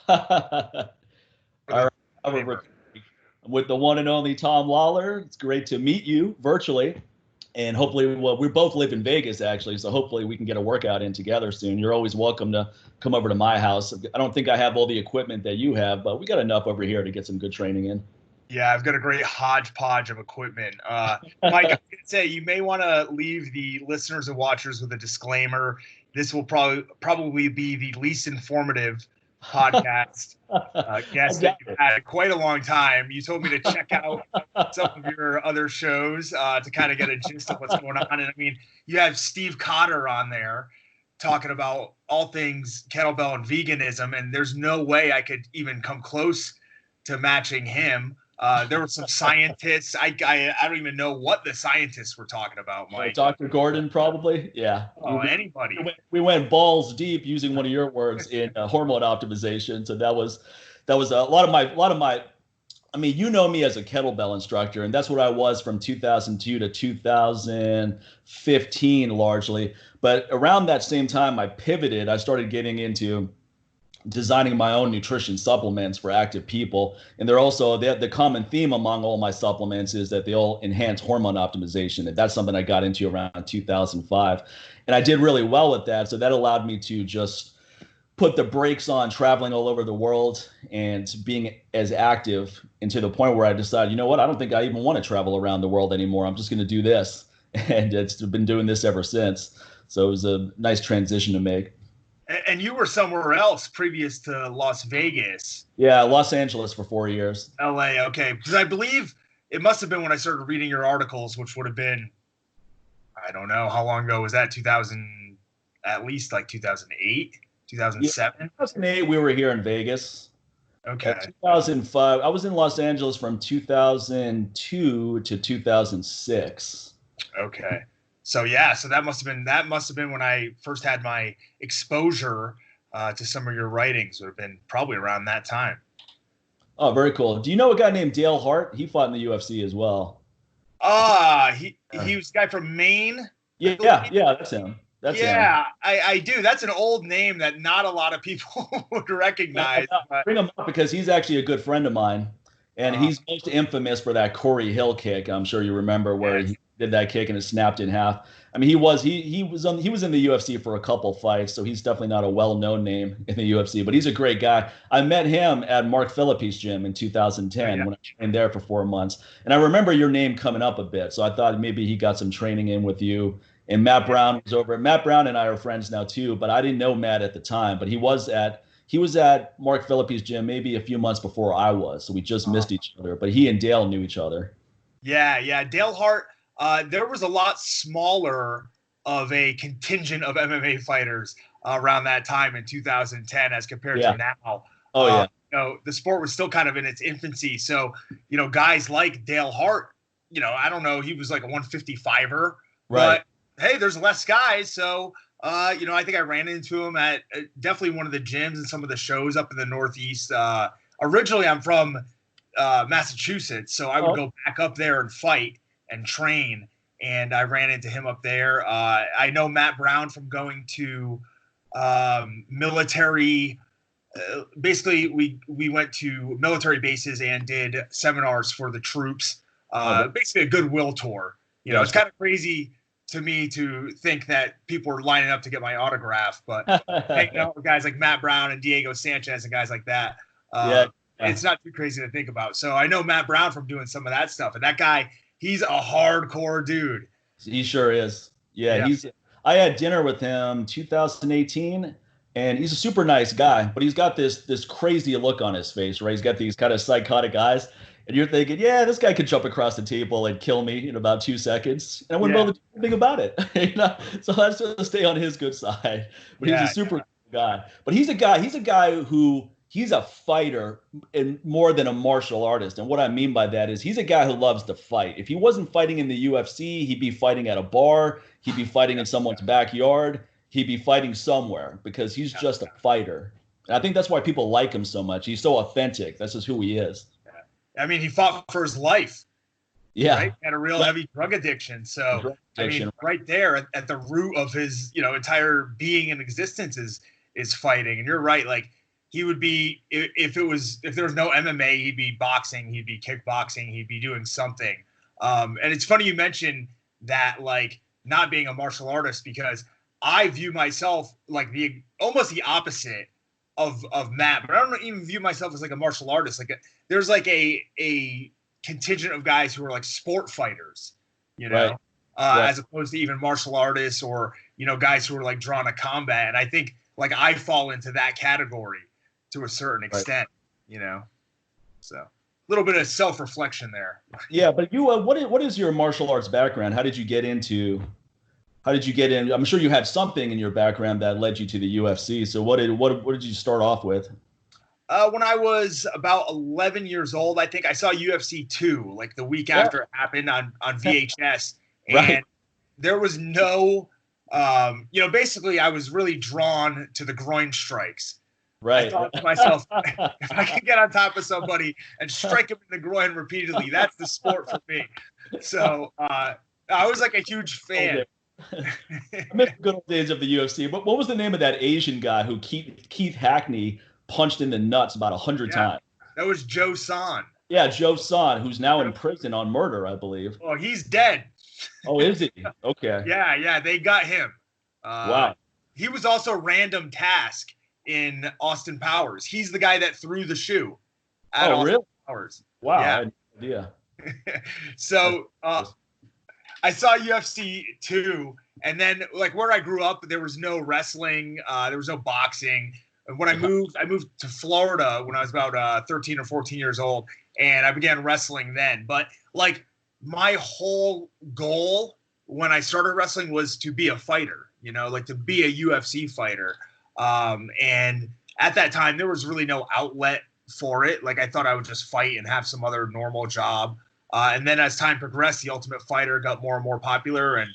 All right. I'm with the one and only Tom Lawlor. It's great to meet you virtually. And hopefully, well, we both live in Vegas, actually. So hopefully we can get a workout in together soon. You're always welcome to come over to my house. I don't think I have all the equipment that you have, but we got enough over here to get some good training in. Yeah, I've got a great hodgepodge of equipment. Mike, I can say you may want to leave the listeners and watchers with a disclaimer. This will probably be the least informative podcast guest that you've had in quite a long time. You told me to check out some of your other shows to kind of get a gist of what's going on. And I mean, you have Steve Cotter on there talking about all things kettlebell and veganism, and there's no way I could even come close to matching him. There were some scientists. I don't even know what the scientists were talking about, Mike. Dr. Gordon, probably. Yeah. Oh, anybody. We went balls deep, using one of your words, in hormone optimization. So that was a lot of my. I mean, you know me as a kettlebell instructor, and that's what I was from 2002 to 2015 largely. But around that same time, I pivoted. I started getting into designing my own nutrition supplements for active people. And they're also, the common theme among all my supplements is that they all enhance hormone optimization. And that's something I got into around 2005. And I did really well with that. So that allowed me to just put the brakes on traveling all over the world and being as active, and to the point where I decided, you know what, I don't think I even want to travel around the world anymore. I'm just going to do this. And it's been doing this ever since. So it was a nice transition to make. And you were somewhere else previous to Las Vegas. Yeah, Los Angeles for 4 years. LA, okay. Because I believe it must have been when I started reading your articles, which would have been, I don't know, how long ago was that? 2000, at least like 2008, 2007? Yeah, 2008, we were here in Vegas. Okay. 2005, I was in Los Angeles from 2002 to 2006. Okay. So yeah, so that must have been when I first had my exposure to some of your writings. Would have been probably around that time. Oh, very cool. Do you know a guy named Dale Hart? He fought in the UFC as well. He was a guy from Maine. Yeah, that's him. That's him. I do. That's an old name that not a lot of people would recognize. Bring him up because he's actually a good friend of mine, and he's most infamous for that Corey Hill kick. I'm sure you remember where he did that kick and it snapped in half. I mean, he was in the UFC for a couple fights, so he's definitely not a well-known name in the UFC, but he's a great guy. I met him at Mark Phillippe's gym in 2010 when I trained there for 4 months, and I remember your name coming up a bit, so I thought maybe he got some training in with you. And Matt Brown was over. Matt Brown and I are friends now too, but I didn't know Matt at the time. But he was at Mark Phillippe's gym maybe a few months before I was, so we just missed each other. But he and Dale knew each other. Yeah, Dale Hart. There was a lot smaller of a contingent of MMA fighters around that time in 2010 as compared to now. Oh, yeah. The sport was still kind of in its infancy. So, guys like Dale Hart, I don't know, he was like a 155er. Right. But, hey, there's less guys. So, I think I ran into him at definitely one of the gyms and some of the shows up in the Northeast. Originally, I'm from Massachusetts, so I would go back up there and fight and train, and I ran into him up there. I know Matt Brown from going to military. Basically, we went to military bases and did seminars for the troops. Basically, a goodwill tour. It's kind of crazy to me to think that people are lining up to get my autograph, but hanging out with guys like Matt Brown and Diego Sanchez and guys like that, it's not too crazy to think about. So I know Matt Brown from doing some of that stuff, and that guy, he's a hardcore dude. He sure is. Yeah. I had dinner with him 2018, and he's a super nice guy, but he's got this crazy look on his face, right? He's got these kind of psychotic eyes, and you're thinking, yeah, this guy could jump across the table and kill me in about 2 seconds, and I wouldn't be able to do anything about it. So let's just stay on his good side. But he's a super guy. But he's a guy who he's a fighter and more than a martial artist. And what I mean by that is he's a guy who loves to fight. If he wasn't fighting in the UFC, he'd be fighting at a bar. He'd be fighting in someone's backyard. He'd be fighting somewhere because he's just a fighter. And I think that's why people like him so much. He's so authentic. That's just who he is. I mean, he fought for his life. Yeah. Right? Had a real heavy drug addiction. So, I mean, right there at the root of his, entire being and existence is fighting. And you're right. Like, he would be, if there was no MMA, he'd be boxing, he'd be kickboxing, he'd be doing something. And it's funny you mentioned that, like, not being a martial artist, because I view myself like almost the opposite of Matt, but I don't even view myself as like a martial artist. Like there's like a contingent of guys who are like sport fighters, you know, as opposed to even martial artists or, you know, guys who are like drawn to combat. And I think like I fall into that category to a certain extent, you know, so a little bit of self-reflection there. Yeah. But you, what is your martial arts background? How did you get in? I'm sure you had something in your background that led you to the UFC. So what did you start off with? When I was about 11 years old, I think I saw UFC 2, like the week after it happened on VHS. And there was no, you know, basically I was really drawn to the groin strikes. Right. I thought to myself, if I can get on top of somebody and strike him in the groin repeatedly, that's the sport for me. So I was like a huge fan. I miss the good old days of the UFC. What was the name of that Asian guy who Keith Hackney punched in the nuts about 100 times? That was Joe San. Yeah, Joe San, who's now in prison on murder, I believe. Oh, he's dead. Oh, is he? Okay. Yeah, they got him. Wow. He was also Random Task in Austin Powers. He's the guy that threw the shoe at Austin Powers. Wow, yeah. I had no idea. So I saw UFC 2, and then like where I grew up, there was no wrestling, there was no boxing. When I moved to Florida when I was about 13 or 14 years old, and I began wrestling then. But like my whole goal when I started wrestling was to be a fighter, you know, like to be a UFC fighter. And at that time, there was really no outlet for it. Like I thought I would just fight and have some other normal job. And then as time progressed, The Ultimate Fighter got more and more popular. And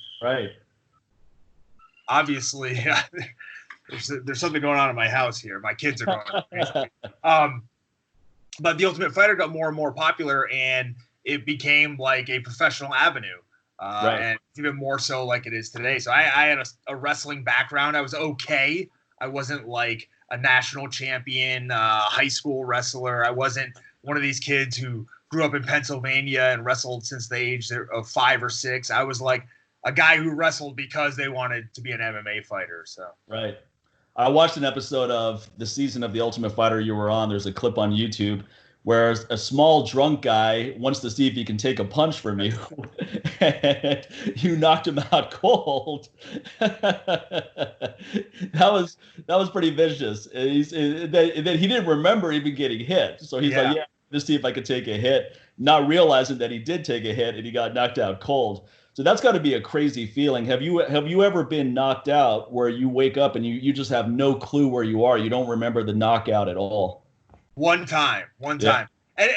obviously, there's something going on in my house here. My kids are going crazy. But The Ultimate Fighter got more and more popular, and it became like a professional avenue. And even more so like it is today. So I had a wrestling background. I was okay. I wasn't like a national champion, high school wrestler. I wasn't one of these kids who grew up in Pennsylvania and wrestled since the age of 5 or 6. I was like a guy who wrestled because they wanted to be an MMA fighter. So I watched an episode of the season of The Ultimate Fighter you were on. There's a clip on YouTube where a small drunk guy wants to see if he can take a punch from you, and you knocked him out cold. That was pretty vicious. Then he didn't remember even getting hit, so he's like, just see if I could take a hit, not realizing that he did take a hit and he got knocked out cold. So that's got to be a crazy feeling. Have you ever been knocked out where you wake up and you just have no clue where you are? You don't remember the knockout at all? One time. And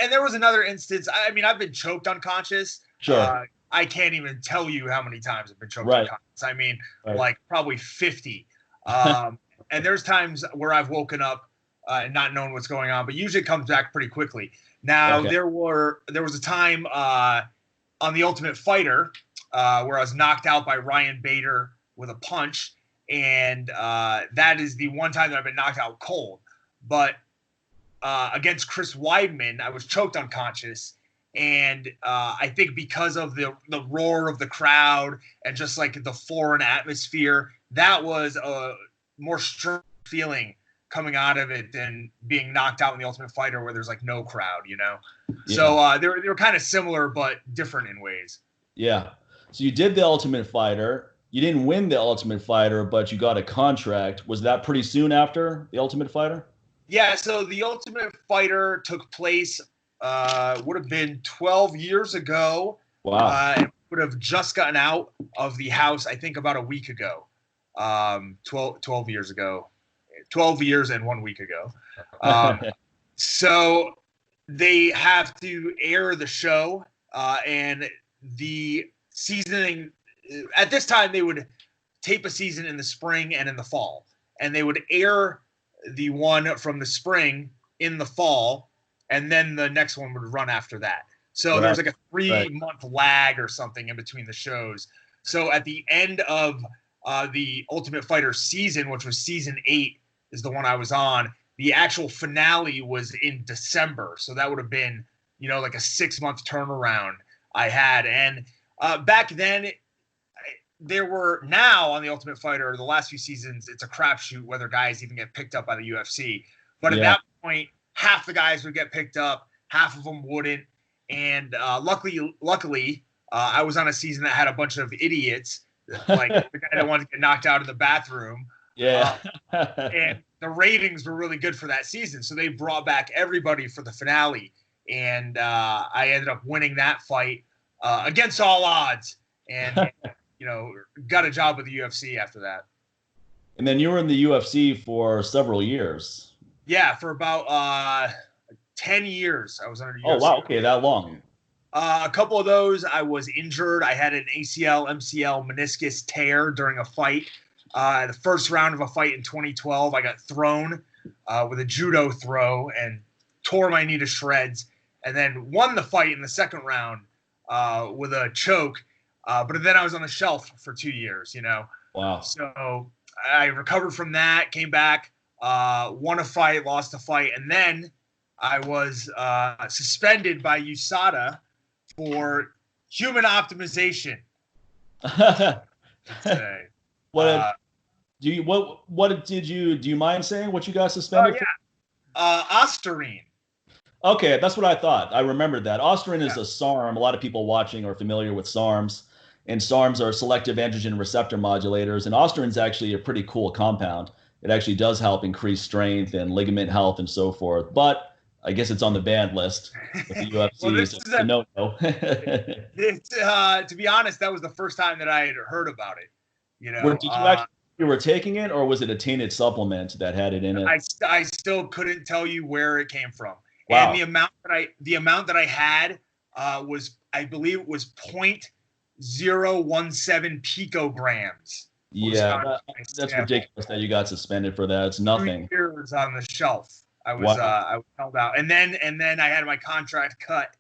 there was another instance. I mean, I've been choked unconscious. Sure. I can't even tell you how many times I've been choked unconscious. I mean, like probably 50. And there's times where I've woken up and not knowing what's going on, but usually it comes back pretty quickly. Now, there was a time on The Ultimate Fighter where I was knocked out by Ryan Bader with a punch, and that is the one time that I've been knocked out cold. But against Chris Weidman, I was choked unconscious, and I think because of the roar of the crowd and just like the foreign atmosphere, that was a more strong feeling coming out of it than being knocked out in The Ultimate Fighter where there's like no crowd, you know? Yeah. So they were kind of similar but different in ways. Yeah. So you did The Ultimate Fighter. You didn't win The Ultimate Fighter, but you got a contract. Was that pretty soon after The Ultimate Fighter? Yeah, so The Ultimate Fighter took place, would have been 12 years ago. Wow. And would have just gotten out of the house, I think, about a week ago. 12 years ago. 12 years and 1 week ago. So they have to air the show, and the seasoning, at this time, they would tape a season in the spring and in the fall. And they would air the one from the spring in the fall, and then the next one would run after that. So there's like a 3-month lag or something in between the shows. So at the end of the Ultimate Fighter season, which was season 8, is the one I was on, the actual finale was in December. So that would have been, like a 6-month turnaround I had. And back then, there were, now on The Ultimate Fighter, the last few seasons, it's a crapshoot whether guys even get picked up by the UFC. But at that point, half the guys would get picked up, half of them wouldn't. And luckily, I was on a season that had a bunch of idiots, like the guy that wanted to get knocked out in the bathroom. Yeah. And the ratings were really good for that season. So they brought back everybody for the finale. And I ended up winning that fight against all odds. And got a job with the UFC after that. And then you were in the UFC for several years. Yeah, for about 10 years I was under UFC. Oh, wow. Okay, that long. A couple of those I was injured. I had an ACL, MCL, meniscus tear during a fight. The first round of a fight in 2012, I got thrown with a judo throw and tore my knee to shreds, and then won the fight in the second round with a choke. But then I was on the shelf for 2 years, Wow. So I recovered from that, came back, won a fight, lost a fight, and then I was suspended by USADA for human optimization. Do you mind saying what you got suspended for? Ostarine. Okay, that's what I thought. I remembered that. Ostarine is a SARM. A lot of people watching are familiar with SARMs. And SARMs are selective androgen receptor modulators. And Ostarine is actually a pretty cool compound. It actually does help increase strength and ligament health and so forth. But I guess it's on the banned list with the UFC. Well, to be honest, that was the first time that I had heard about it. Did you actually you were taking it, or was it a tainted supplement that had it in it? I still couldn't tell you where it came from. Wow. And the amount that I had was, I believe it was 0.017 picograms. Yeah, that's ridiculous that you got suspended for that. It's nothing. 3 years on the shelf. I was held out, and then I had my contract cut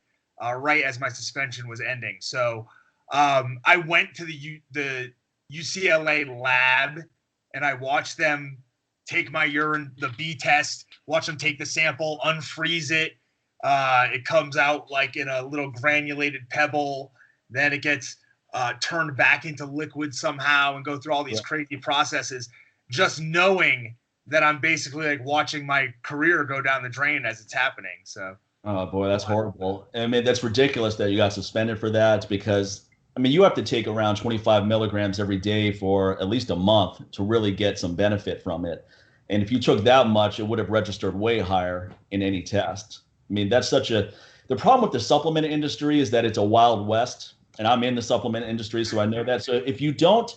right as my suspension was ending. So I went to the UCLA lab and I watched them take my urine, the B test, watch them take the sample, unfreeze it. It comes out like in a little granulated pebble. Then it gets turned back into liquid somehow and go through all these crazy processes, just knowing that I'm basically like watching my career go down the drain as it's happening. So, oh boy, that's horrible. I mean, that's ridiculous that you got suspended for that, because I mean, you have to take around 25 milligrams every day for at least a month to really get some benefit from it. And if you took that much, it would have registered way higher in any test. I mean, the problem with the supplement industry is that it's a wild west, and I'm in the supplement industry, so I know that. So if you don't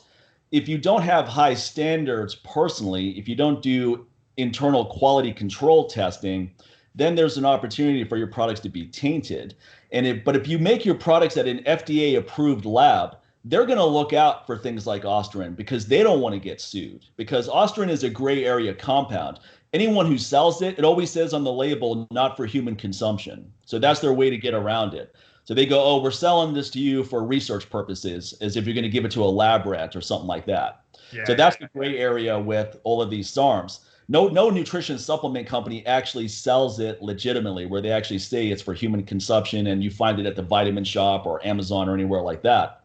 have high standards personally, if you don't do internal quality control testing, then there's an opportunity for your products to be tainted. But if you make your products at an FDA approved lab, they're going to look out for things like Ostarine because they don't want to get sued, because Ostarine is a gray area compound. Anyone who sells it, it always says on the label, not for human consumption. So that's their way to get around it. So they go, oh, we're selling this to you for research purposes, as if you're going to give it to a lab rat or something like that. So that's the gray area with all of these SARMs. No nutrition supplement company actually sells it legitimately, where they actually say it's for human consumption and you find it at the Vitamin Shop or Amazon or anywhere like that.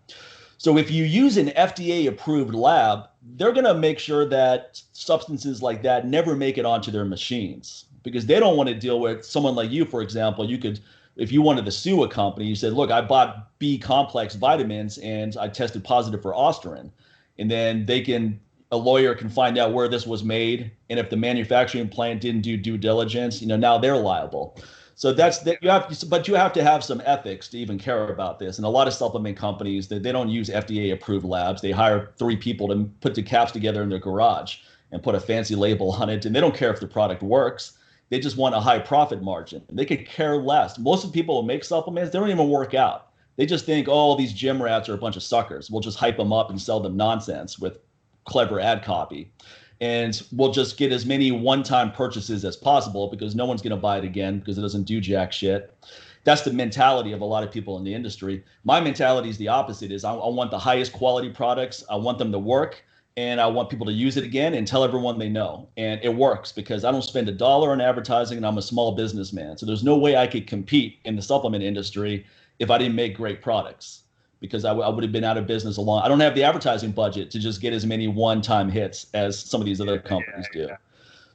So if you use an FDA approved lab, they're going to make sure that substances like that never make it onto their machines, because they don't want to deal with someone like you, for example. You could, if you wanted to sue a company, you said, look, I bought B complex vitamins and I tested positive for Ostarine. And then a lawyer can find out where this was made, and if the manufacturing plant didn't do due diligence, now they're liable. So you have to have some ethics to even care about this. And a lot of supplement companies, they don't use FDA approved labs. They hire 3 people to put the caps together in their garage and put a fancy label on it, and they don't care if the product works. They just want a high profit margin. They could care less. Most of the people who make supplements, they don't even work out. They just think, oh, these gym rats are a bunch of suckers. We'll just hype them up and sell them nonsense with clever ad copy. And we'll just get as many one-time purchases as possible because no one's going to buy it again because it doesn't do jack shit. That's the mentality of a lot of people in the industry. My mentality is the opposite. I want the highest quality products. I want them to work. and I want people to use it again and tell everyone they know. And it works because I don't spend $1 on advertising, and I'm a small businessman. So there's no way I could compete in the supplement industry if I didn't make great products, because I would have been out of business a long. I don't have the advertising budget to just get as many one-time hits as some of these other companies do.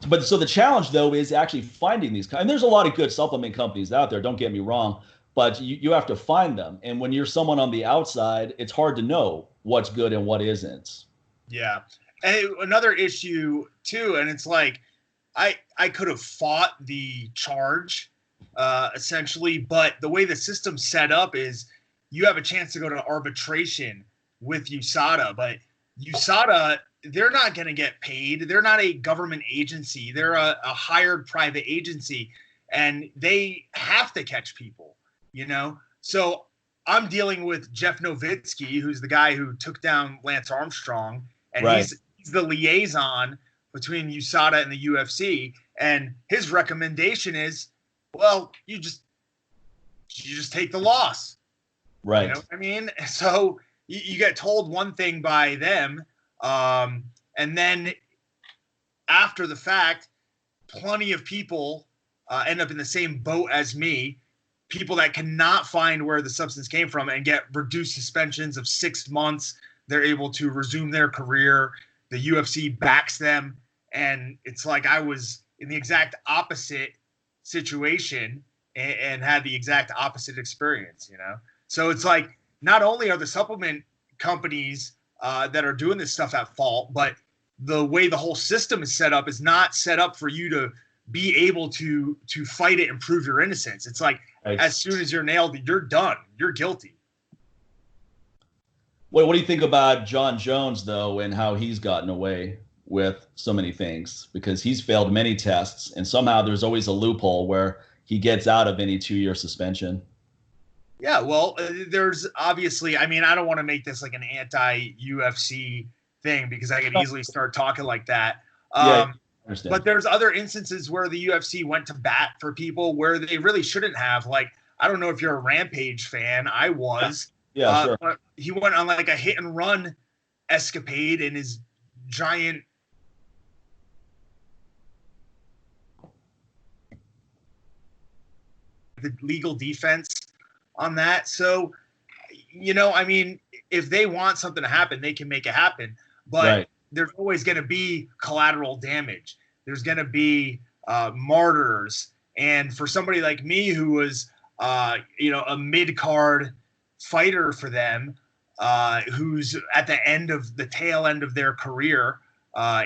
But so the challenge, though, is actually finding these. And there's a lot of good supplement companies out there, don't get me wrong, but you have to find them. And when you're someone on the outside, it's hard to know what's good and what isn't. Yeah. And another issue too, and it's like I could have fought the charge essentially, but the way the system's set up is you have a chance to go to arbitration with USADA, but USADA, they're not going to get paid. They're not a government agency. They're a hired private agency, and they have to catch people, you know? So I'm dealing with Jeff Nowitzki, who's the guy who took down Lance Armstrong. And right. he's the liaison between USADA and the UFC. And his recommendation is, well, you just take the loss. Right. You know what I mean? So you get told one thing by them. And then after the fact, plenty of people end up in the same boat as me. People that cannot find where the substance came from and get reduced suspensions of 6 months. They're able to resume their career. The UFC backs them. And it's like I was in the exact opposite situation and had the exact opposite experience, you know? So it's like not only are the supplement companies that are doing this stuff at fault, but the way the whole system is set up is not set up for you to be able to fight it and prove your innocence. It's like as soon as you're nailed, you're done. You're guilty. What do you think about John Jones, though, and how he's gotten away with so many things? Because he's failed many tests, and somehow there's always a loophole where he gets out of any 2-year suspension. Yeah, well, there's obviously, I mean, I don't want to make this like an anti-UFC thing because I could easily start talking like that. Yeah, I understand. But there's other instances where the UFC went to bat for people where they really shouldn't have. Like, I don't know if you're a Rampage fan. I was. Yeah, sure. But he went on like a hit and run escapade in his giant the legal defense on that. So, you know, I mean, if they want something to happen, they can make it happen. But there's always going to be collateral damage. There's going to be martyrs. And for somebody like me who was, you know, a mid-card fighter for them, who's at the tail end of their career,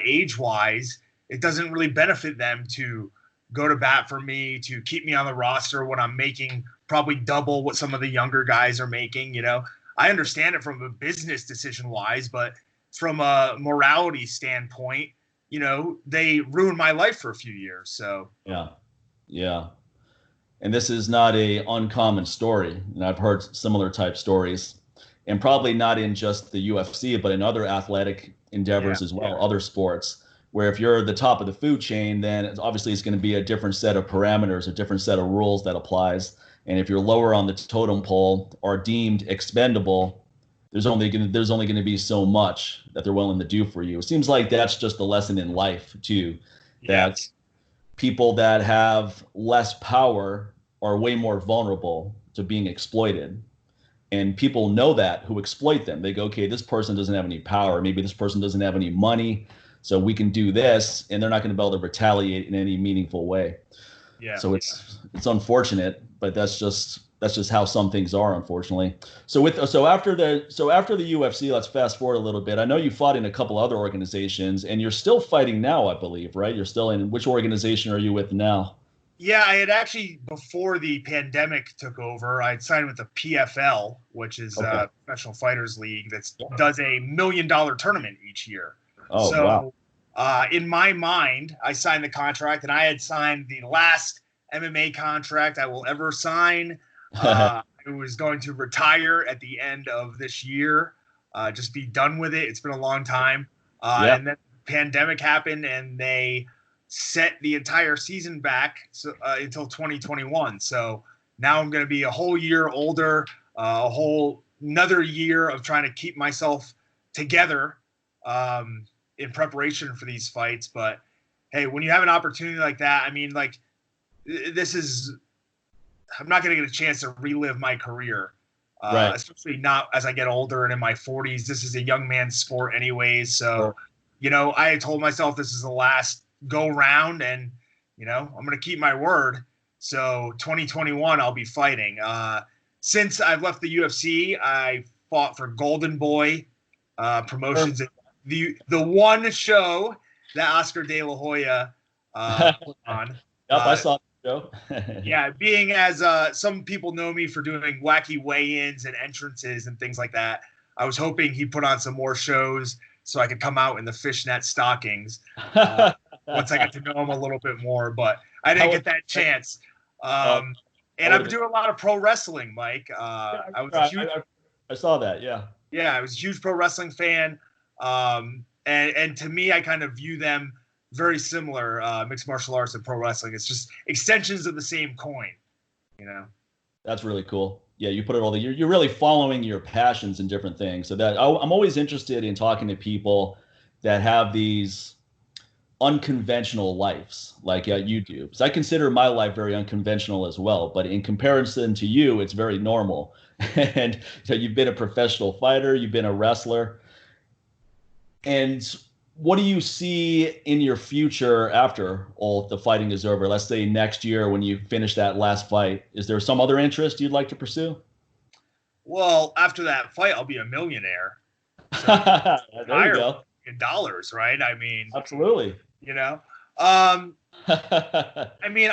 age-wise, it doesn't really benefit them to go to bat for me, to keep me on the roster when I'm making probably double what some of the younger guys are making. You know, I understand it from a business decision-wise, but from a morality standpoint, you know, they ruined my life for a few years. So yeah. And this is not a uncommon story. And I've heard similar type stories, and probably not in just the UFC, but in other athletic endeavors as well, other sports, where if you're the top of the food chain, then it's going to be a different set of parameters, a different set of rules that applies. And if you're lower on the totem pole or deemed expendable, there's only going to be so much that they're willing to do for you. It seems like that's just a lesson in life too, that people that have less power are way more vulnerable to being exploited. And people know that who exploit them. They go, okay, this person doesn't have any power. Maybe this person doesn't have any money, so we can do this, and they're not going to be able to retaliate in any meaningful way. So it's unfortunate, but that's just how some things are, unfortunately. So after the UFC, let's fast forward a little bit. I know you fought in a couple other organizations, and you're still fighting now, I believe, right? You're still in, which organization are you with now? Yeah, I had actually, before the pandemic took over, I'd signed with the PFL, which is a Professional Fighters League that does $1 million tournament each year. Oh, so, wow. In my mind, I signed the contract, and I had signed the last MMA contract I will ever sign. I was going to retire at the end of this year, just be done with it. It's been a long time. And then the pandemic happened, and they set the entire season back until 2021. So now I'm going to be a whole year older, another year of trying to keep myself together in preparation for these fights. But hey, when you have an opportunity like that, I mean, like, I'm not going to get a chance to relive my career, Right. especially not as I get older and in my 40s. This is a young man's sport anyways. So, I told myself this is the last go round, and, I'm going to keep my word. So 2021, I'll be fighting. Since I've left the UFC, I fought for Golden Boy Promotions. The one show that Oscar De La Hoya put on. Yep, I saw the show. Yeah, being as some people know me for doing wacky weigh-ins and entrances and things like that, I was hoping he'd put on some more shows so I could come out in the fishnet stockings once I got to know him a little bit more. But I didn't get that chance. And I've been doing a lot of pro wrestling, Mike. I saw that, yeah. Yeah, I was a huge pro wrestling fan. And to me, I kind of view them very similar, mixed martial arts and pro wrestling. It's just extensions of the same coin, That's really cool. Yeah, you put it all you're really following your passions and different things. So that I'm always interested in talking to people that have these unconventional lives like you do. Because I consider my life very unconventional as well. But in comparison to you, it's very normal. And so you've been a professional fighter, you've been a wrestler. And what do you see in your future after all the fighting is over? Let's say next year when you finish that last fight, is there some other interest you'd like to pursue? Well, after that fight, I'll be a millionaire. So there you go. In dollars, right? I mean, absolutely. I mean,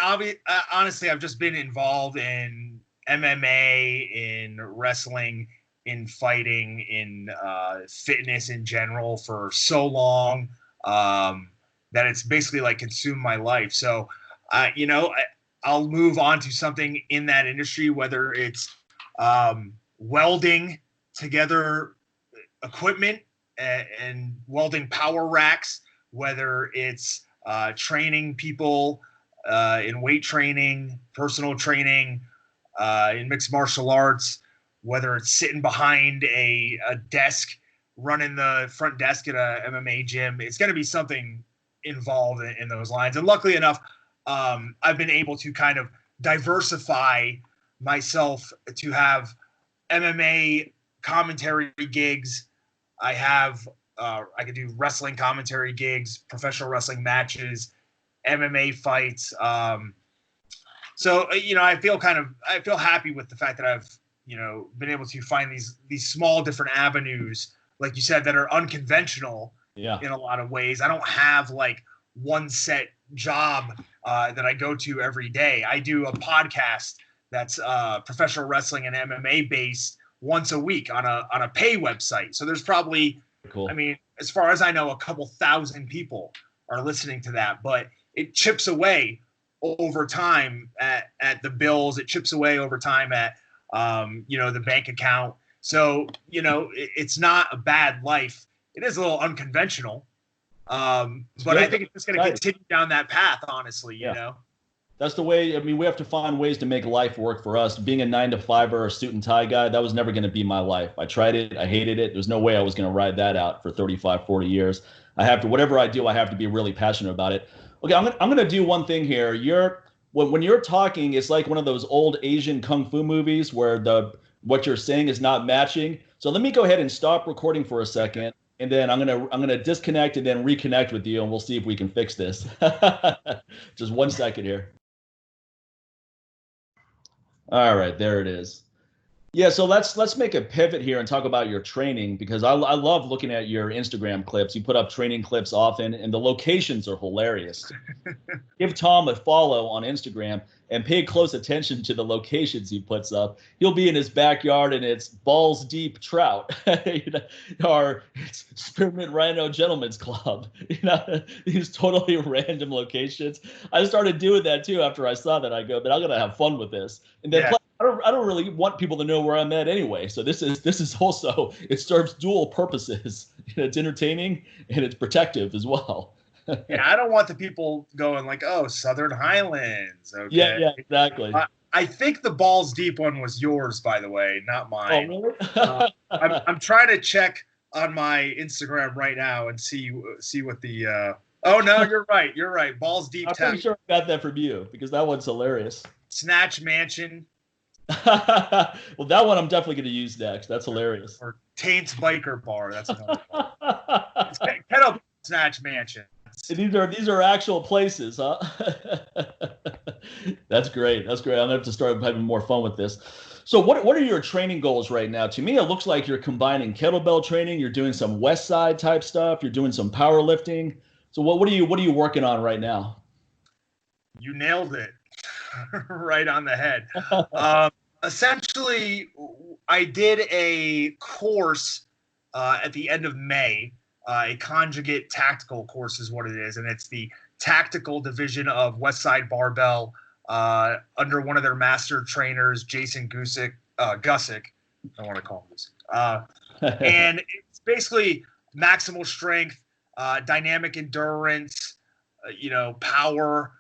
honestly, I've just been involved in MMA, in wrestling, in fighting, in fitness in general for so long that it's basically like consumed my life. So, I'll move on to something in that industry, whether it's welding together equipment and welding power racks, whether it's training people in weight training, personal training, in mixed martial arts, whether it's sitting behind a desk, running the front desk at a MMA gym. It's going to be something involved in those lines. And luckily enough, I've been able to kind of diversify myself to have MMA commentary gigs. I could do wrestling commentary gigs, professional wrestling matches, MMA fights. So, I feel happy with the fact that I've, been able to find these small different avenues, like you said, that are unconventional in a lot of ways. I don't have like one set job that I go to every day. I do a podcast that's professional wrestling and MMA based once a week on a pay website. So there's probably, I mean, as far as I know, a couple thousand people are listening to that, but it chips away over time at the bills. It chips away over time at, the bank account. So, it's not a bad life. It is a little unconventional. But I think it's just going to continue down that path, honestly, That's the way. I mean, we have to find ways to make life work for us. Being a 9-to-5 or a suit and tie guy, that was never going to be my life. I tried it. I hated it. There's no way I was going to ride that out for 35, 40 years. Whatever I do, I have to be really passionate about it. Okay, I'm going to do one thing here. When you're talking, it's like one of those old Asian kung fu movies where what you're saying is not matching. So let me go ahead and stop recording for a second. And then I'm gonna disconnect and then reconnect with you, and we'll see if we can fix this. Just 1 second here. All right, there it is. Yeah, so let's make a pivot here and talk about your training, because I love looking at your Instagram clips. You put up training clips often, and the locations are hilarious. Give Tom a follow on Instagram and pay close attention to the locations he puts up. He'll be in his backyard and it's balls deep trout, or it's Spearmint Rhino Gentlemen's Club. These totally random locations. I started doing that too after I saw that. I go, but I'm gonna have fun with this. And then I don't really want people to know where I'm at anyway. So this is also, it serves dual purposes. It's entertaining and it's protective as well. Yeah, I don't want the people going like, "Oh, Southern Highlands." Okay. Yeah, exactly. I think the balls deep one was yours, by the way, not mine. Oh, really? I'm trying to check on my Instagram right now and see what the. Oh no, you're right. You're right. Balls deep. I'm pretty sure I got that from you because that one's hilarious. Snatch Mansion. Well, that one I'm definitely going to use next. That's hilarious. Or Taint's Biker Bar. That's another one. It's Kettlebell Snatch Mansion. These are actual places, huh? That's great. That's great. I'm gonna have to start having more fun with this. So what are your training goals right now? To me, it looks like you're combining kettlebell training, you're doing some Westside type stuff, you're doing some powerlifting. So what are you working on right now? You nailed it. Right on the head. Essentially, I did a course at the end of May. A conjugate tactical course is what it is, and it's the tactical division of Westside Barbell under one of their master trainers, Jason Gusick. I want to call him Gusick. And it's basically maximal strength, dynamic endurance, power,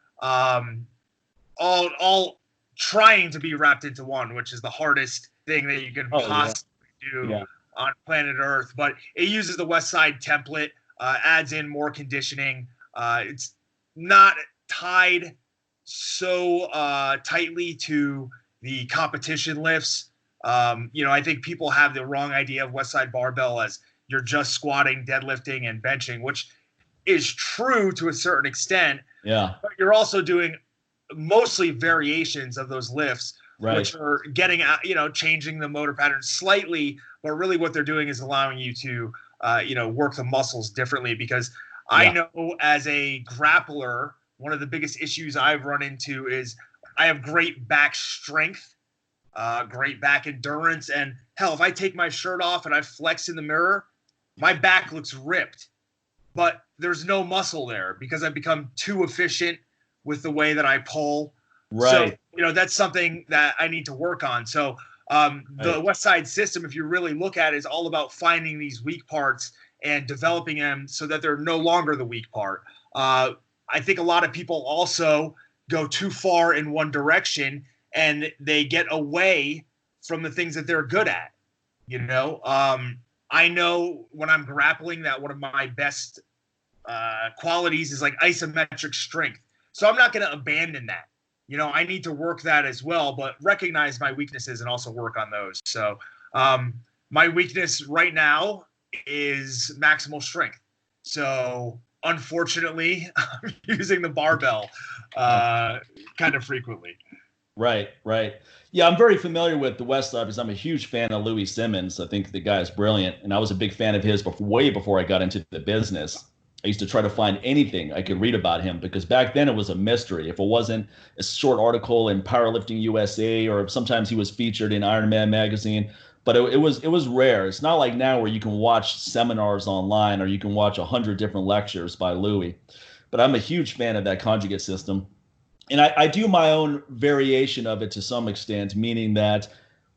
all trying to be wrapped into one, which is the hardest thing that you can possibly do on planet Earth. But it uses the Westside template, adds in more conditioning. It's not tied so tightly to the competition lifts. I think people have the wrong idea of Westside Barbell as you're just squatting, deadlifting, and benching, which is true to a certain extent. Yeah. But you're also doing mostly variations of those lifts, right, which are getting out, changing the motor pattern slightly, but really what they're doing is allowing you to, work the muscles differently. Because I know as a grappler, one of the biggest issues I've run into is I have great back strength, great back endurance. And hell, if I take my shirt off and I flex in the mirror, my back looks ripped, but there's no muscle there because I've become too efficient with the way that I pull. Right. So, that's something that I need to work on. So the Westside system, if you really look at it, is all about finding these weak parts and developing them so that they're no longer the weak part. I think a lot of people also go too far in one direction and they get away from the things that they're good at. I know when I'm grappling that one of my best qualities is like isometric strength. So I'm not going to abandon that. I need to work that as well, but recognize my weaknesses and also work on those. So my weakness right now is maximal strength. So unfortunately, I'm using the barbell kind of frequently. Right. Yeah, I'm very familiar with the Westside because I'm a huge fan of Louie Simmons. I think the guy is brilliant, and I was a big fan of his way before I got into the business. I used to try to find anything I could read about him because back then it was a mystery. If it wasn't a short article in Powerlifting USA, or sometimes he was featured in Iron Man magazine, but it was rare. It's not like now where you can watch seminars online or you can watch 100 different lectures by Louie. But I'm a huge fan of that conjugate system. And I do my own variation of it to some extent, meaning that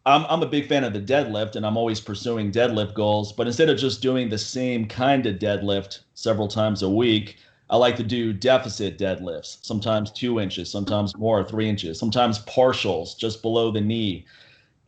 I'm a big fan of the deadlift and I'm always pursuing deadlift goals. But instead of just doing the same kind of deadlift several times a week, I like to do deficit deadlifts, sometimes 2 inches, sometimes more, 3 inches, sometimes partials just below the knee,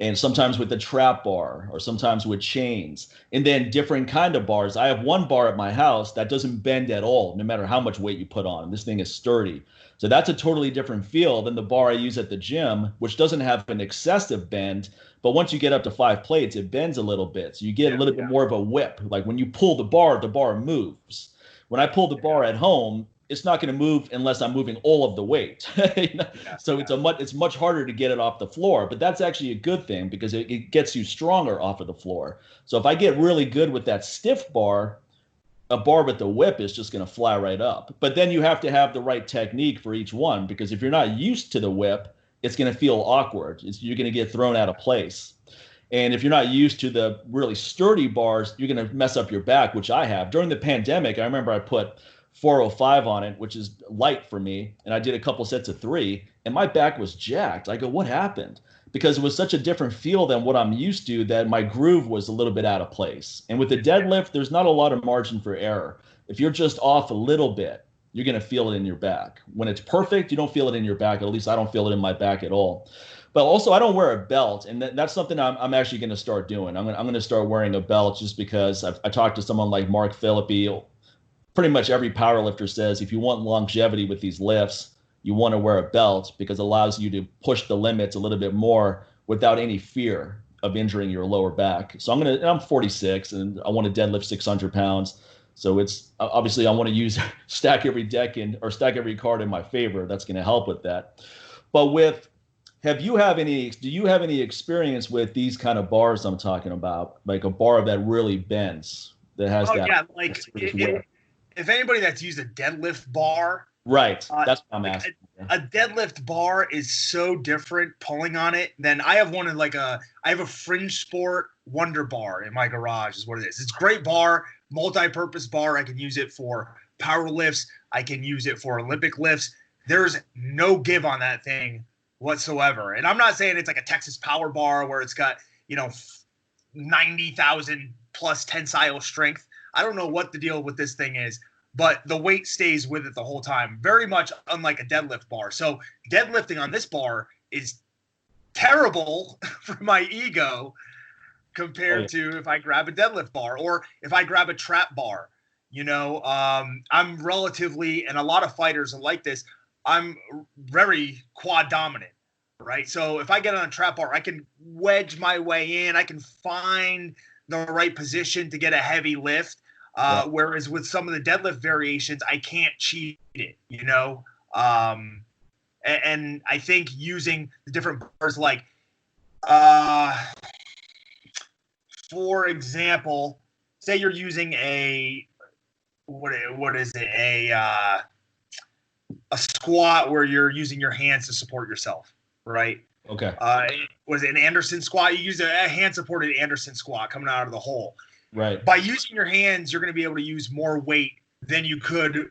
and sometimes with the trap bar or sometimes with chains, and then different kind of bars. I have one bar at my house that doesn't bend at all, no matter how much weight you put on. This thing is sturdy. So that's a totally different feel than the bar I use at the gym, which doesn't have an excessive bend. But once you get up to 5 plates, it bends a little bit. So you get a little bit more of a whip. Like when you pull the bar moves. When I pull the bar at home, it's not going to move unless I'm moving all of the weight. So it's much harder to get it off the floor. But that's actually a good thing because it gets you stronger off of the floor. So if I get really good with that stiff bar, a bar with the whip is just going to fly right up. But then you have to have the right technique for each one, because if you're not used to the whip, it's going to feel awkward. You're going to get thrown out of place. And if you're not used to the really sturdy bars, you're going to mess up your back, which I have. During the pandemic, I remember I put 405 on it, which is light for me, and I did a couple sets of 3, and my back was jacked. I go, what happened? Because it was such a different feel than what I'm used to that my groove was a little bit out of place. And with the deadlift, there's not a lot of margin for error. If you're just off a little bit, you're going to feel it in your back. When it's perfect, you don't feel it in your back. At least I don't feel it in my back at all. But also, I don't wear a belt, and that's something I'm actually going to start doing. I'm going to start wearing a belt just because I talked to someone like Mark Philippi. Pretty much every powerlifter says if you want longevity with these lifts, you want to wear a belt because it allows you to push the limits a little bit more without any fear of injuring your lower back. So I'm 46 and I want to deadlift 600 pounds. So it's obviously I want to stack every card in my favor. That's going to help with that. But do you have any experience with these kind of bars I'm talking about? Like a bar that really bends, that has that. Yeah, like if anybody that's used a deadlift bar. Right. That's what I'm asking. A deadlift bar is so different pulling on it than I have one in I have a Fringe Sport Wonder Bar in my garage is what it is. It's a great bar, multi-purpose bar. I can use it for power lifts. I can use it for Olympic lifts. There's no give on that thing whatsoever. And I'm not saying it's like a Texas Power Bar where it's got, 90,000 plus tensile strength. I don't know what the deal with this thing is, but the weight stays with it the whole time. Very much unlike a deadlift bar. So deadlifting on this bar is terrible for my ego compared to if I grab a deadlift bar or if I grab a trap bar. I'm relatively, and a lot of fighters are like this, I'm very quad dominant, right? So if I get on a trap bar, I can wedge my way in. I can find the right position to get a heavy lift. Whereas with some of the deadlift variations, I can't cheat it, and I think using the different bars, like, for example, say you're using what is it? A squat where you're using your hands to support yourself, right? Okay. Was it an Anderson squat? You use a hand-supported Anderson squat coming out of the hole. Right. By using your hands, you're going to be able to use more weight than you could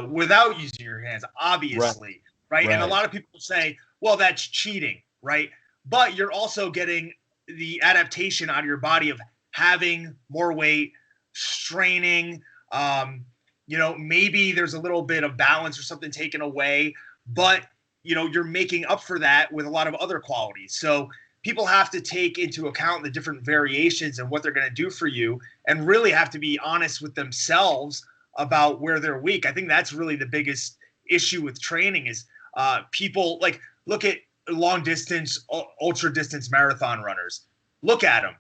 without using your hands, obviously, right? And a lot of people say, well, that's cheating, right? But you're also getting the adaptation out of your body of having more weight, straining, maybe there's a little bit of balance or something taken away, but, you're making up for that with a lot of other qualities. So people have to take into account the different variations and what they're going to do for you and really have to be honest with themselves about where they're weak. I think that's really the biggest issue with training is people look at long distance, ultra distance marathon runners. Look at them.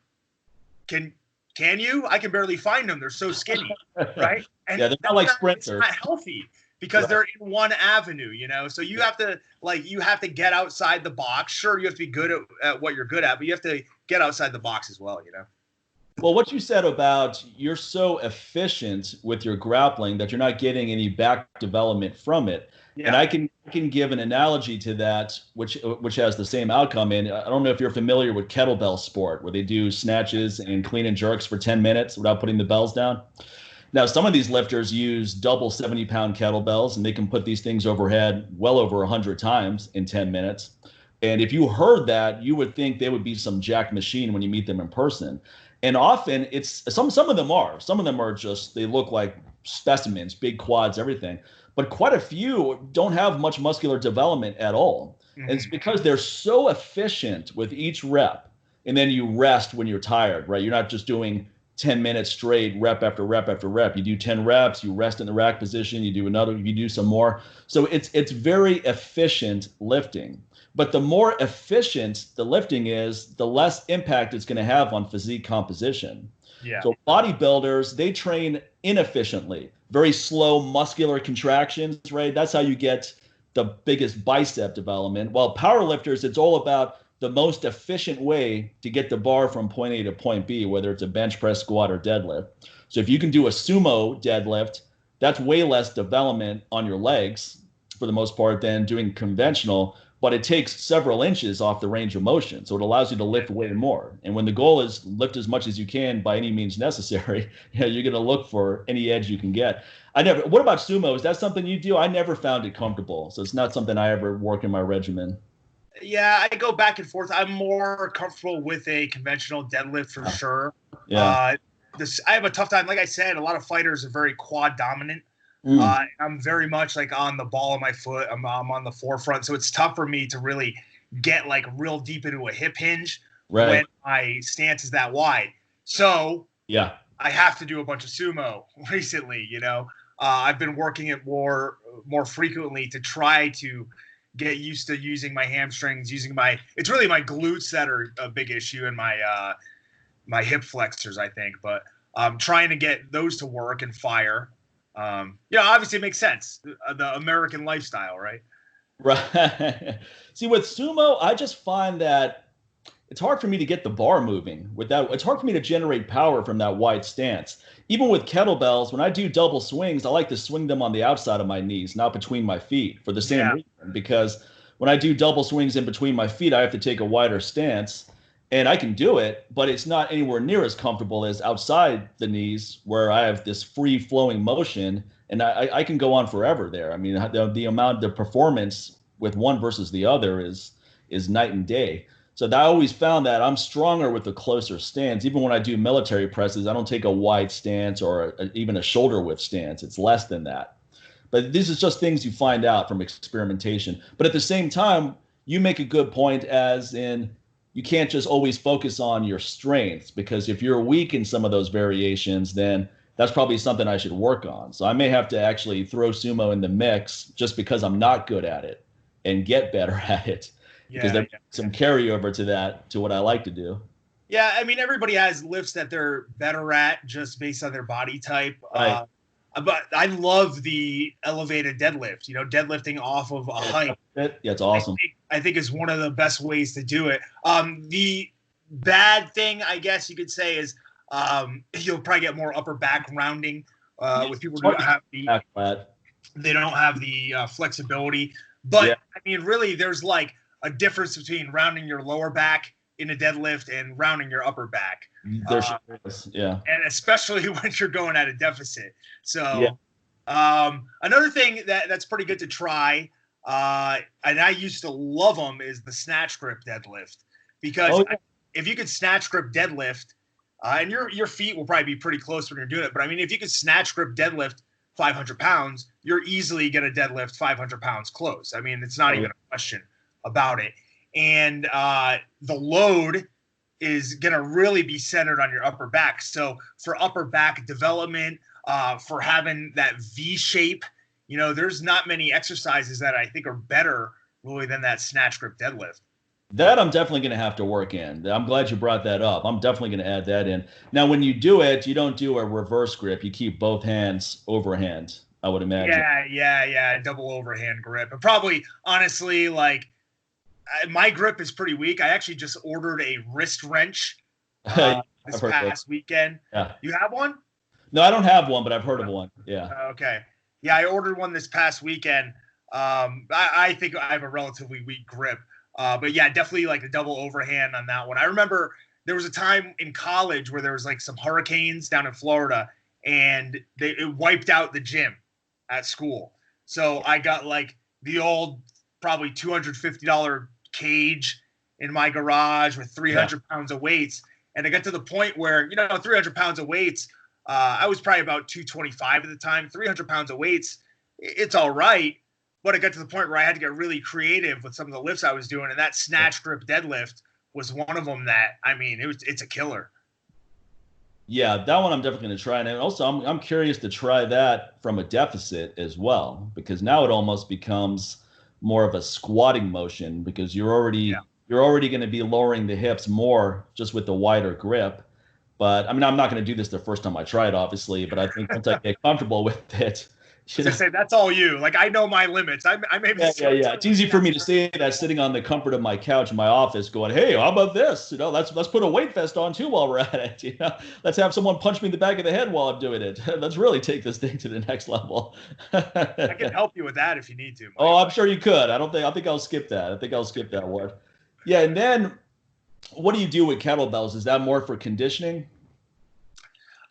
Can you? I can barely find them. They're so skinny, right? And they're not like sprinters. It's not healthy because they're in one avenue, So you have to get outside the box. Sure, you have to be good at what you're good at, but you have to get outside the box as well, Well, what you said about you're so efficient with your grappling that you're not getting any back development from it. Yeah. And I can give an analogy to that, which has the same outcome. And I don't know if you're familiar with kettlebell sport, where they do snatches and clean and jerks for 10 minutes without putting the bells down. Now, some of these lifters use double 70-pound kettlebells, and they can put these things overhead well over 100 times in 10 minutes. And if you heard that, you would think they would be some jacked machine when you meet them in person. And often it's some of them are. Some of them are just, they look like specimens, big quads, everything. But quite a few don't have much muscular development at all. Mm-hmm. And it's because they're so efficient with each rep. And then you rest when you're tired, right? You're not just doing 10 minutes straight, rep after rep after rep. You do 10 reps, you rest in the rack position, you do another, you do some more. So it's very efficient lifting. But the more efficient the lifting is, the less impact it's going to have on physique composition. Yeah. So bodybuilders, they train inefficiently, very slow muscular contractions, right? That's how you get the biggest bicep development. While powerlifters, it's all about the most efficient way to get the bar from point A to point B, whether it's a bench press, squat, or deadlift. So if you can do a sumo deadlift, that's way less development on your legs for the most part than doing conventional, but it takes several inches off the range of motion. So it allows you to lift way more. And when the goal is lift as much as you can by any means necessary, you're going to look for any edge you can get. What about sumo? Is that something you do? I never found it comfortable. So it's not something I ever work in my regimen. Yeah, I go back and forth. I'm more comfortable with a conventional deadlift for sure. Yeah. I have a tough time. Like I said, a lot of fighters are very quad dominant. I'm very much like on the ball of my foot. I'm on the forefront. So it's tough for me to really get like real deep into a hip hinge when my stance is that wide. So yeah, I have to do a bunch of sumo recently, you know. I've been working it more frequently to try to get used to using my hamstrings, it's really my glutes that are a big issue, and my hip flexors, I think. But trying to get those to work and fire. Obviously it makes sense. The American lifestyle, right? Right. See, with sumo, I just find that it's hard for me to get the bar moving with that. It's hard for me to generate power from that wide stance. Even with kettlebells, when I do double swings, I like to swing them on the outside of my knees, not between my feet, for the same reason. Because when I do double swings in between my feet, I have to take a wider stance. And I can do it, but it's not anywhere near as comfortable as outside the knees, where I have this free flowing motion, and I can go on forever there. I mean, the performance with one versus the other is night and day. So I always found that I'm stronger with a closer stance. Even when I do military presses, I don't take a wide stance or even a shoulder width stance. It's less than that. But this is just things you find out from experimentation. But at the same time, you make a good point, as in you can't just always focus on your strengths, because if you're weak in some of those variations, then that's probably something I should work on. So I may have to actually throw sumo in the mix just because I'm not good at it and get better at it. Because there's some carryover to what I like to do. Yeah, I mean, everybody has lifts that they're better at just based on their body type. Right. But I love the elevated deadlift, deadlifting off of a height. Yeah, it's awesome. I think is one of the best ways to do it. The bad thing, I guess you could say, is you'll probably get more upper back rounding with people who don't have the flexibility. But I mean, really, there's like a difference between rounding your lower back in a deadlift and rounding your upper back. There sure is, yeah. And especially when you're going at a deficit. So another thing that's pretty good to try, and I used to love them, is the snatch grip deadlift. Because if you could snatch grip deadlift, and your feet will probably be pretty close when you're doing it, but I mean, if you could snatch grip deadlift 500 pounds, you're easily going to deadlift 500 pounds close. I mean, it's not even a question about it. And the load is going to really be centered on your upper back. So for upper back development, for having that V shape, there's not many exercises that I think are better really than that snatch grip deadlift. That I'm definitely going to have to work in. I'm glad you brought that up. I'm definitely going to add that in. Now, when you do it, you don't do a reverse grip. You keep both hands overhand, I would imagine. Yeah. Double overhand grip. But probably, honestly, like, my grip is pretty weak. I actually just ordered a wrist wrench this past weekend. Yeah. You have one? No, I don't have one, but I've heard of one. Yeah. Okay. Yeah, I ordered one this past weekend. I think I have a relatively weak grip. But yeah, definitely like a double overhand on that one. I remember there was a time in college where there was like some hurricanes down in Florida, and it wiped out the gym at school. So I got like the old probably $250 cage in my garage with 300 pounds of weights. And I got to the point where, 300 pounds of weights, I was probably about 225 at the time. 300 pounds of weights, it's all right. But it got to the point where I had to get really creative with some of the lifts I was doing. And that snatch grip deadlift was one of them that, I mean, it's a killer. Yeah, that one I'm definitely going to try. And also, I'm curious to try that from a deficit as well, because now it almost becomes more of a squatting motion, because you're already going to be lowering the hips more just with the wider grip. But I mean, I'm not going to do this the first time I try it, obviously, but I think once I get comfortable with it. I say that's all you. Like, I know my limits. I may be. Yeah. It's easy for me to say that sitting on the comfort of my couch in my office, going, "Hey, how about this? Let's put a weight vest on too while we're at it. Let's have someone punch me in the back of the head while I'm doing it. Let's really take this thing to the next level." I can help you with that if you need to, Mike. Oh, I'm sure you could. I think I'll skip that. I think I'll skip that one. Yeah, and then what do you do with kettlebells? Is that more for conditioning?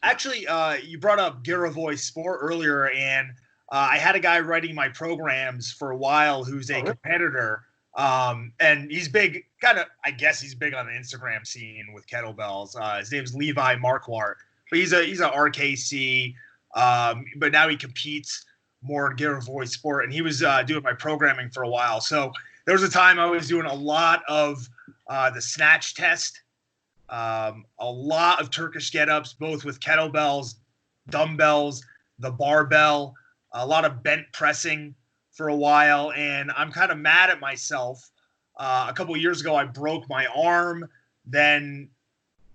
Actually, you brought up Garavoy Sport earlier, and I had a guy writing my programs for a while who's a competitor, and he's big, I guess he's big on the Instagram scene with kettlebells. His name's Levi Marquardt, but he's a RKC, but now he competes more give a voice sport, and he was doing my programming for a while. So there was a time I was doing a lot of the snatch test, a lot of Turkish get-ups, both with kettlebells, dumbbells, the barbell, a lot of bent pressing for a while. And I'm kind of mad at myself. A couple of years ago, I broke my arm. Then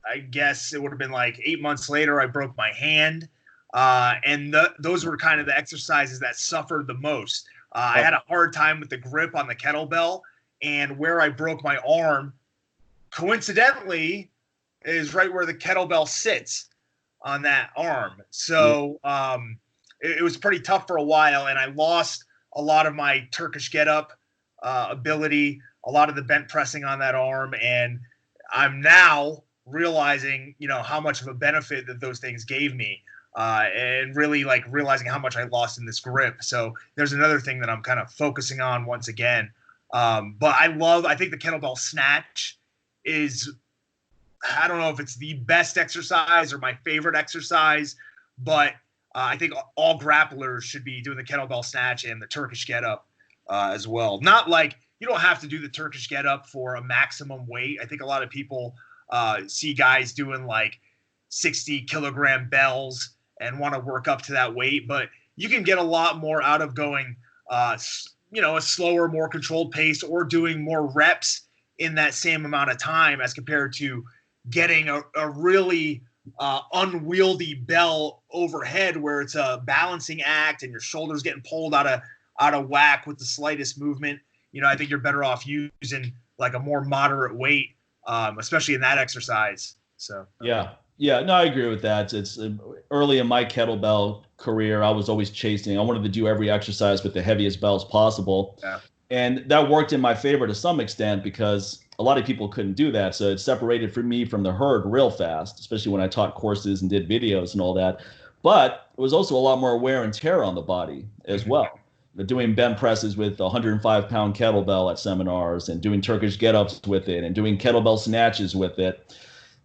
I guess it would have been like 8 months later, I broke my hand. And those were kind of the exercises that suffered the most. I had a hard time with the grip on the kettlebell, and where I broke my arm, coincidentally, is right where the kettlebell sits on that arm. So it was pretty tough for a while, and I lost a lot of my Turkish get-up ability, a lot of the bent pressing on that arm, and I'm now realizing, how much of a benefit that those things gave me. And really like realizing how much I lost in this grip. So there's another thing that I'm kind of focusing on once again. But I think the kettlebell snatch is, I don't know if it's the best exercise or my favorite exercise, but I think all grapplers should be doing the kettlebell snatch and the Turkish get up as well. Not like you don't have to do the Turkish get up for a maximum weight. I think a lot of people see guys doing like 60 kilogram bells and want to work up to that weight, but you can get a lot more out of going, a slower, more controlled pace, or doing more reps in that same amount of time as compared to getting a really unwieldy bell overhead where it's a balancing act and your shoulders getting pulled out of whack with the slightest movement. I think you're better off using like a more moderate weight, especially in that exercise. So Yeah, no, I agree with that. It's early in my kettlebell career, I was always chasing. I wanted to do every exercise with the heaviest bells possible. Yeah. And that worked in my favor to some extent because a lot of people couldn't do that. So it separated for me from the herd real fast, especially when I taught courses and did videos and all that. But it was also a lot more wear and tear on the body as well. Doing bent presses with a 105-pound kettlebell at seminars and doing Turkish get-ups with it and doing kettlebell snatches with it.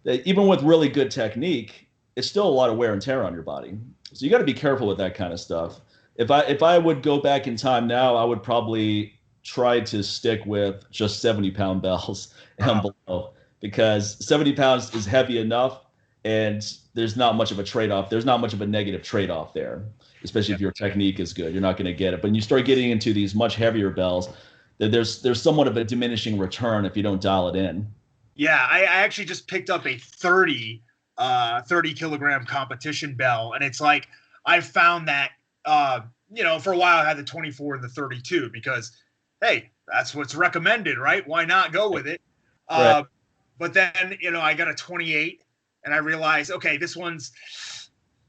Even with really good technique, it's still a lot of wear and tear on your body. So you got to be careful with that kind of stuff. If I would go back in time now, I would probably try to stick with just 70-pound bells and below, because 70 pounds is heavy enough and there's not much of a trade-off. There's not much of a negative trade-off there, especially if your technique is good. You're not going to get it. But when you start getting into these much heavier bells, there's somewhat of a diminishing return if you don't dial it in. Yeah, I actually just picked up a 30 kilogram competition bell. And it's like, I found that, for a while I had the 24 and the 32 because, hey, that's what's recommended, right? Why not go with it? Right. But then, I got a 28 and I realized, okay,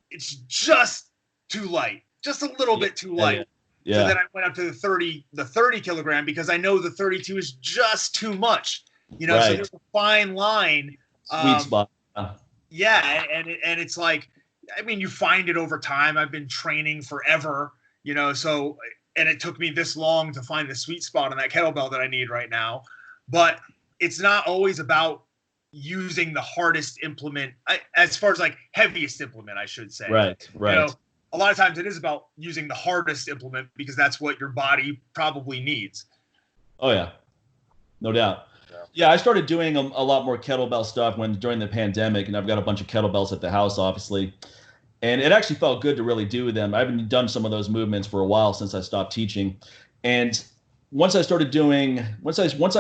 it's just too light, just a little bit too light. Yeah. So then I went up to the 30 kilogram because I know the 32 is just too much. So there's a fine line. Sweet spot. Yeah, and it's like, I mean, you find it over time. I've been training forever, so, and it took me this long to find the sweet spot on that kettlebell that I need right now. But it's not always about using the hardest implement, as far as like heaviest implement, I should say. Right. A lot of times it is about using the hardest implement because that's what your body probably needs. Oh, yeah. No doubt. Yeah, I started doing a lot more kettlebell stuff during the pandemic, and I've got a bunch of kettlebells at the house, obviously. And it actually felt good to really do them. I haven't done some of those movements for a while since I stopped teaching. And once I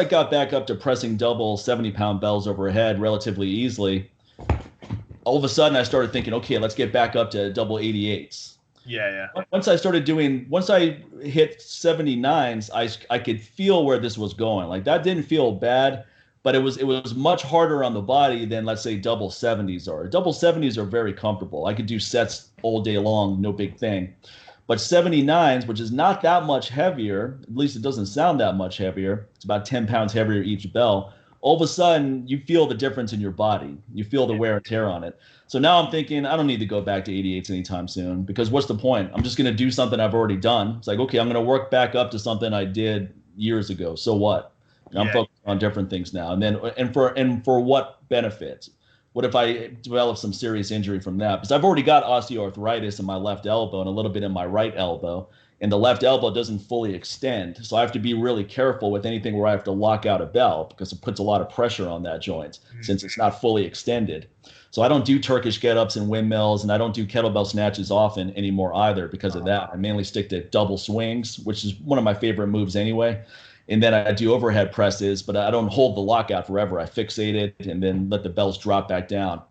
got back up to pressing double 70-pound bells overhead relatively easily, all of a sudden I started thinking, okay, let's get back up to double 88s. Yeah. Once I hit 79s, I could feel where this was going. Like that didn't feel bad, but it was much harder on the body than, let's say, double 70s are. Double 70s are very comfortable. I could do sets all day long, no big thing. But 79s, which is not that much heavier, at least it doesn't sound that much heavier. It's about 10 pounds heavier each bell. All of a sudden, you feel the difference in your body. You feel the wear and tear on it. So now I'm thinking, I don't need to go back to 88s anytime soon, because what's the point? I'm just going to do something I've already done. It's like, okay, I'm going to work back up to something I did years ago. So what? I'm focused on different things now. And for what benefits? What if I develop some serious injury from that? Because I've already got osteoarthritis in my left elbow and a little bit in my right elbow, and the left elbow doesn't fully extend. So I have to be really careful with anything where I have to lock out a bell because it puts a lot of pressure on that joint since it's not fully extended. So I don't do Turkish get-ups and windmills, and I don't do kettlebell snatches often anymore either because of that. I mainly stick to double swings, which is one of my favorite moves anyway. And then I do overhead presses, but I don't hold the lockout forever. I fixate it and then let the bells drop back down.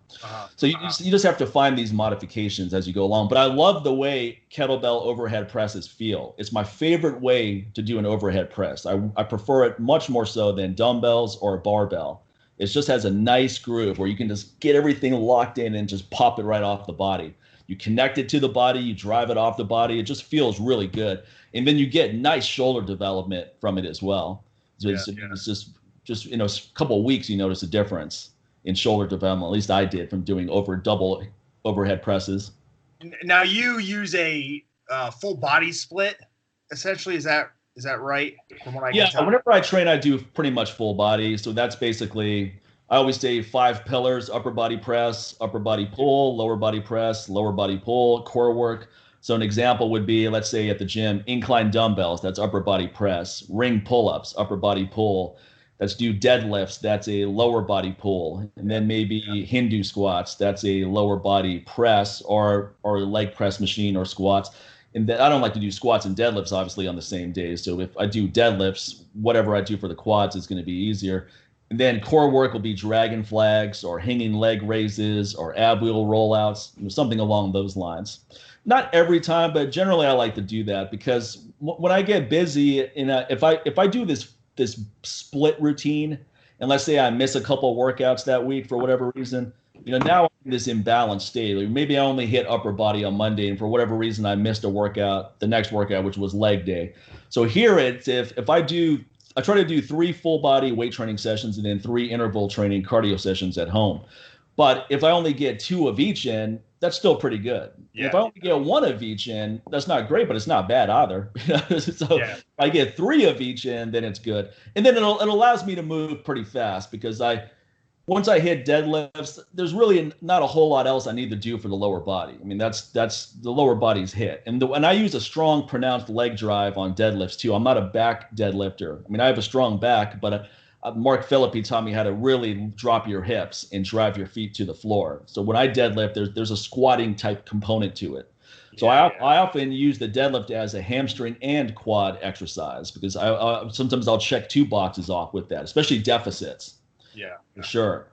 So you just have to find these modifications as you go along. But I love the way kettlebell overhead presses feel. It's my favorite way to do an overhead press. I prefer it much more so than dumbbells or a barbell. It just has a nice groove where you can just get everything locked in and just pop it right off the body. You connect it to the body, you drive it off the body. It just feels really good. And then you get nice shoulder development from it as well. So it's just in a couple of weeks, you notice a difference in shoulder development. At least I did from doing double overhead presses. Now you use a full body split, essentially. Is that right? From what I can tell? Whenever I train, I do pretty much full body. So that's basically, I always say 5 pillars: upper body press, upper body pull, lower body press, lower body pull, core work. So an example would be, let's say at the gym, incline dumbbells, that's upper body press, ring pull-ups, upper body pull. Let's do deadlifts, that's a lower body pull. And then maybe Hindu squats, that's a lower body press or leg press machine or squats. And I don't like to do squats and deadlifts, obviously, on the same day. So if I do deadlifts, whatever I do for the quads is going to be easier. And then core work will be dragon flags or hanging leg raises or ab wheel rollouts, something along those lines. Not every time, but generally I like to do that because when I get busy, if I do this split routine, and let's say I miss a couple of workouts that week for whatever reason, now I'm in this imbalanced state. Like maybe I only hit upper body on Monday, and for whatever reason I missed a workout, the next workout, which was leg day. So here it's if I try to do 3 full body weight training sessions and then 3 interval training cardio sessions at home. But if I only get 2 of each in, that's still pretty good. If I only get 1 of each in, that's not great, but it's not bad either. So if I get 3 of each in, then it's good. And then it allows me to move pretty fast because once I hit deadlifts, there's really not a whole lot else I need to do for the lower body. I mean, that's the lower body's hit. And I use a strong, pronounced leg drive on deadlifts too. I'm not a back deadlifter. I mean, I have a strong back, but Mark Philippi taught me how to really drop your hips and drive your feet to the floor. So when I deadlift, there's a squatting type component to it. So I often use the deadlift as a hamstring and quad exercise because sometimes I'll check 2 boxes off with that, especially deficits. Yeah, for sure.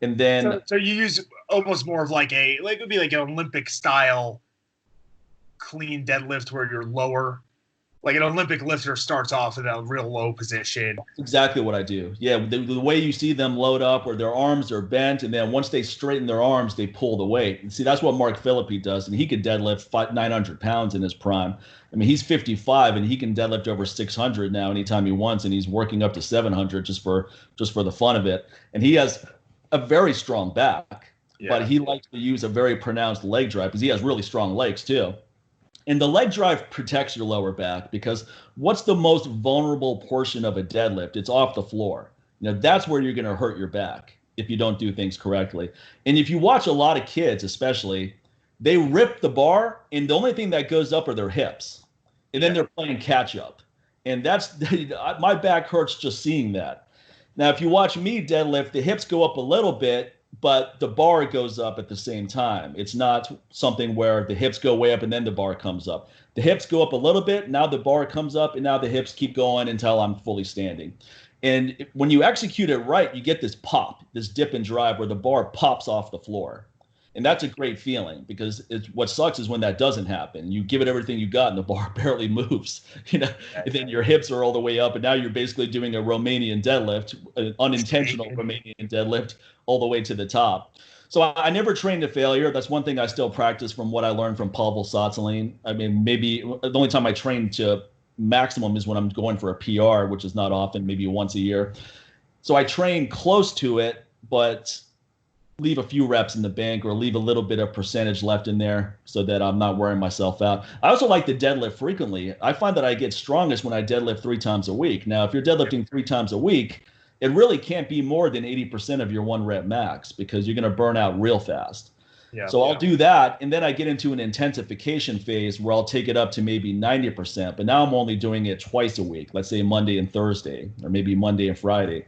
And then so you use almost more of it would be like an Olympic style clean deadlift where you're lower. Like an Olympic lifter starts off in a real low position. Exactly what I do. Yeah, the way you see them load up where their arms are bent, and then once they straighten their arms, they pull the weight. And see, that's what Mark Philippi does, and he could deadlift 900 pounds in his prime. I mean, he's 55, and he can deadlift over 600 now anytime he wants, and he's working up to 700 just for the fun of it. And he has a very strong back, but he likes to use a very pronounced leg drive because he has really strong legs too. And the leg drive protects your lower back because what's the most vulnerable portion of a deadlift? It's off the floor. That's where you're going to hurt your back if you don't do things correctly. And if you watch a lot of kids, especially, they rip the bar and the only thing that goes up are their hips. And then they're playing catch up. And my back hurts just seeing that. Now, if you watch me deadlift, the hips go up a little bit, but the bar goes up at the same time. It's not something where the hips go way up and then the bar comes up. The hips go up a little bit, now the bar comes up, and now the hips keep going until I'm fully standing. And when you execute it right, you get this pop, this dip and drive where the bar pops off the floor. And that's a great feeling because what sucks is when that doesn't happen. You give it everything you got and the bar barely moves, and then your hips are all the way up and now you're basically doing a Romanian deadlift, an unintentional Romanian deadlift all the way to the top. So I never trained to failure. That's one thing I still practice from what I learned from Pavel Tsatsouline. I mean, maybe the only time I train to maximum is when I'm going for a PR, which is not often, maybe once a year. So I train close to it, but leave a few reps in the bank or leave a little bit of percentage left in there so that I'm not wearing myself out. I also like to deadlift frequently. I find that I get strongest when I deadlift 3 times a week. Now, if you're deadlifting 3 times a week, it really can't be more than 80% of your 1 rep max, because you're going to burn out real fast. So I'll do that, and then I get into an intensification phase where I'll take it up to maybe 90%, but now I'm only doing it twice a week, let's say Monday and Thursday, or maybe Monday and Friday.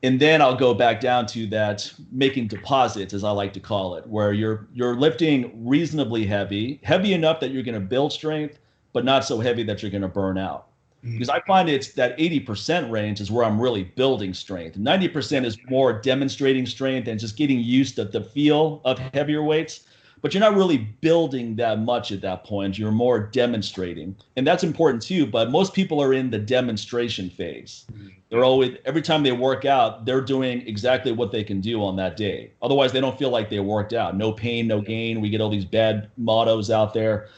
And then I'll go back down to that making deposits, as I like to call it, where you're lifting reasonably heavy enough that you're going to build strength, but not so heavy that you're going to burn out. Because I find it's that 80% range is where I'm really building strength. 90% is more demonstrating strength and just getting used to the feel of heavier weights. But you're not really building that much at that point. You're more demonstrating. And that's important too. But most people are in the demonstration phase. They're always, every time they work out, they're doing exactly what they can do on that day. Otherwise, they don't feel like they worked out. No pain, no gain. We get all these bad mottos out there.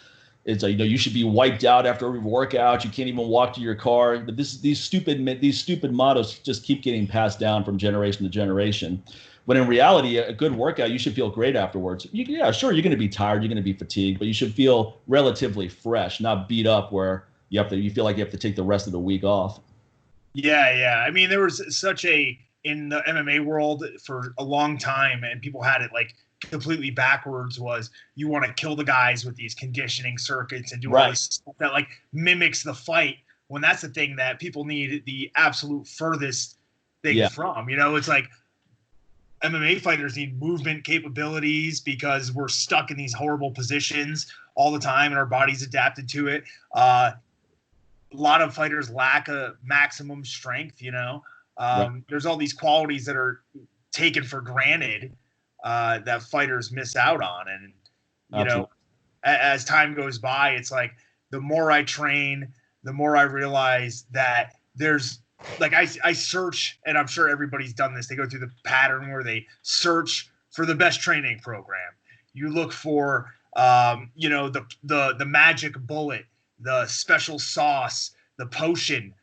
It's like, you should be wiped out after every workout. You can't even walk to your car. But these stupid mottos just keep getting passed down from generation to generation. When in reality, a good workout, you should feel great afterwards. Yeah, sure, you're going to be tired, you're going to be fatigued, but you should feel relatively fresh, not beat up where you feel like you have to take the rest of the week off. Yeah. I mean, there was in the MMA world for a long time, and people had it like completely backwards, was you want to kill the guys with these conditioning circuits and do all this stuff that like mimics the fight, when that's the thing that people need the absolute furthest thing from. It's like MMA fighters need movement capabilities because we're stuck in these horrible positions all the time and our body's adapted to it. A lot of fighters lack a maximum strength, There's all these qualities that are taken for granted that fighters miss out on. And, as time goes by, it's like the more I train, the more I realize that there's like, I search, and I'm sure everybody's done this. They go through the pattern where they search for the best training program. You look for, the magic bullet, the special sauce, the potion,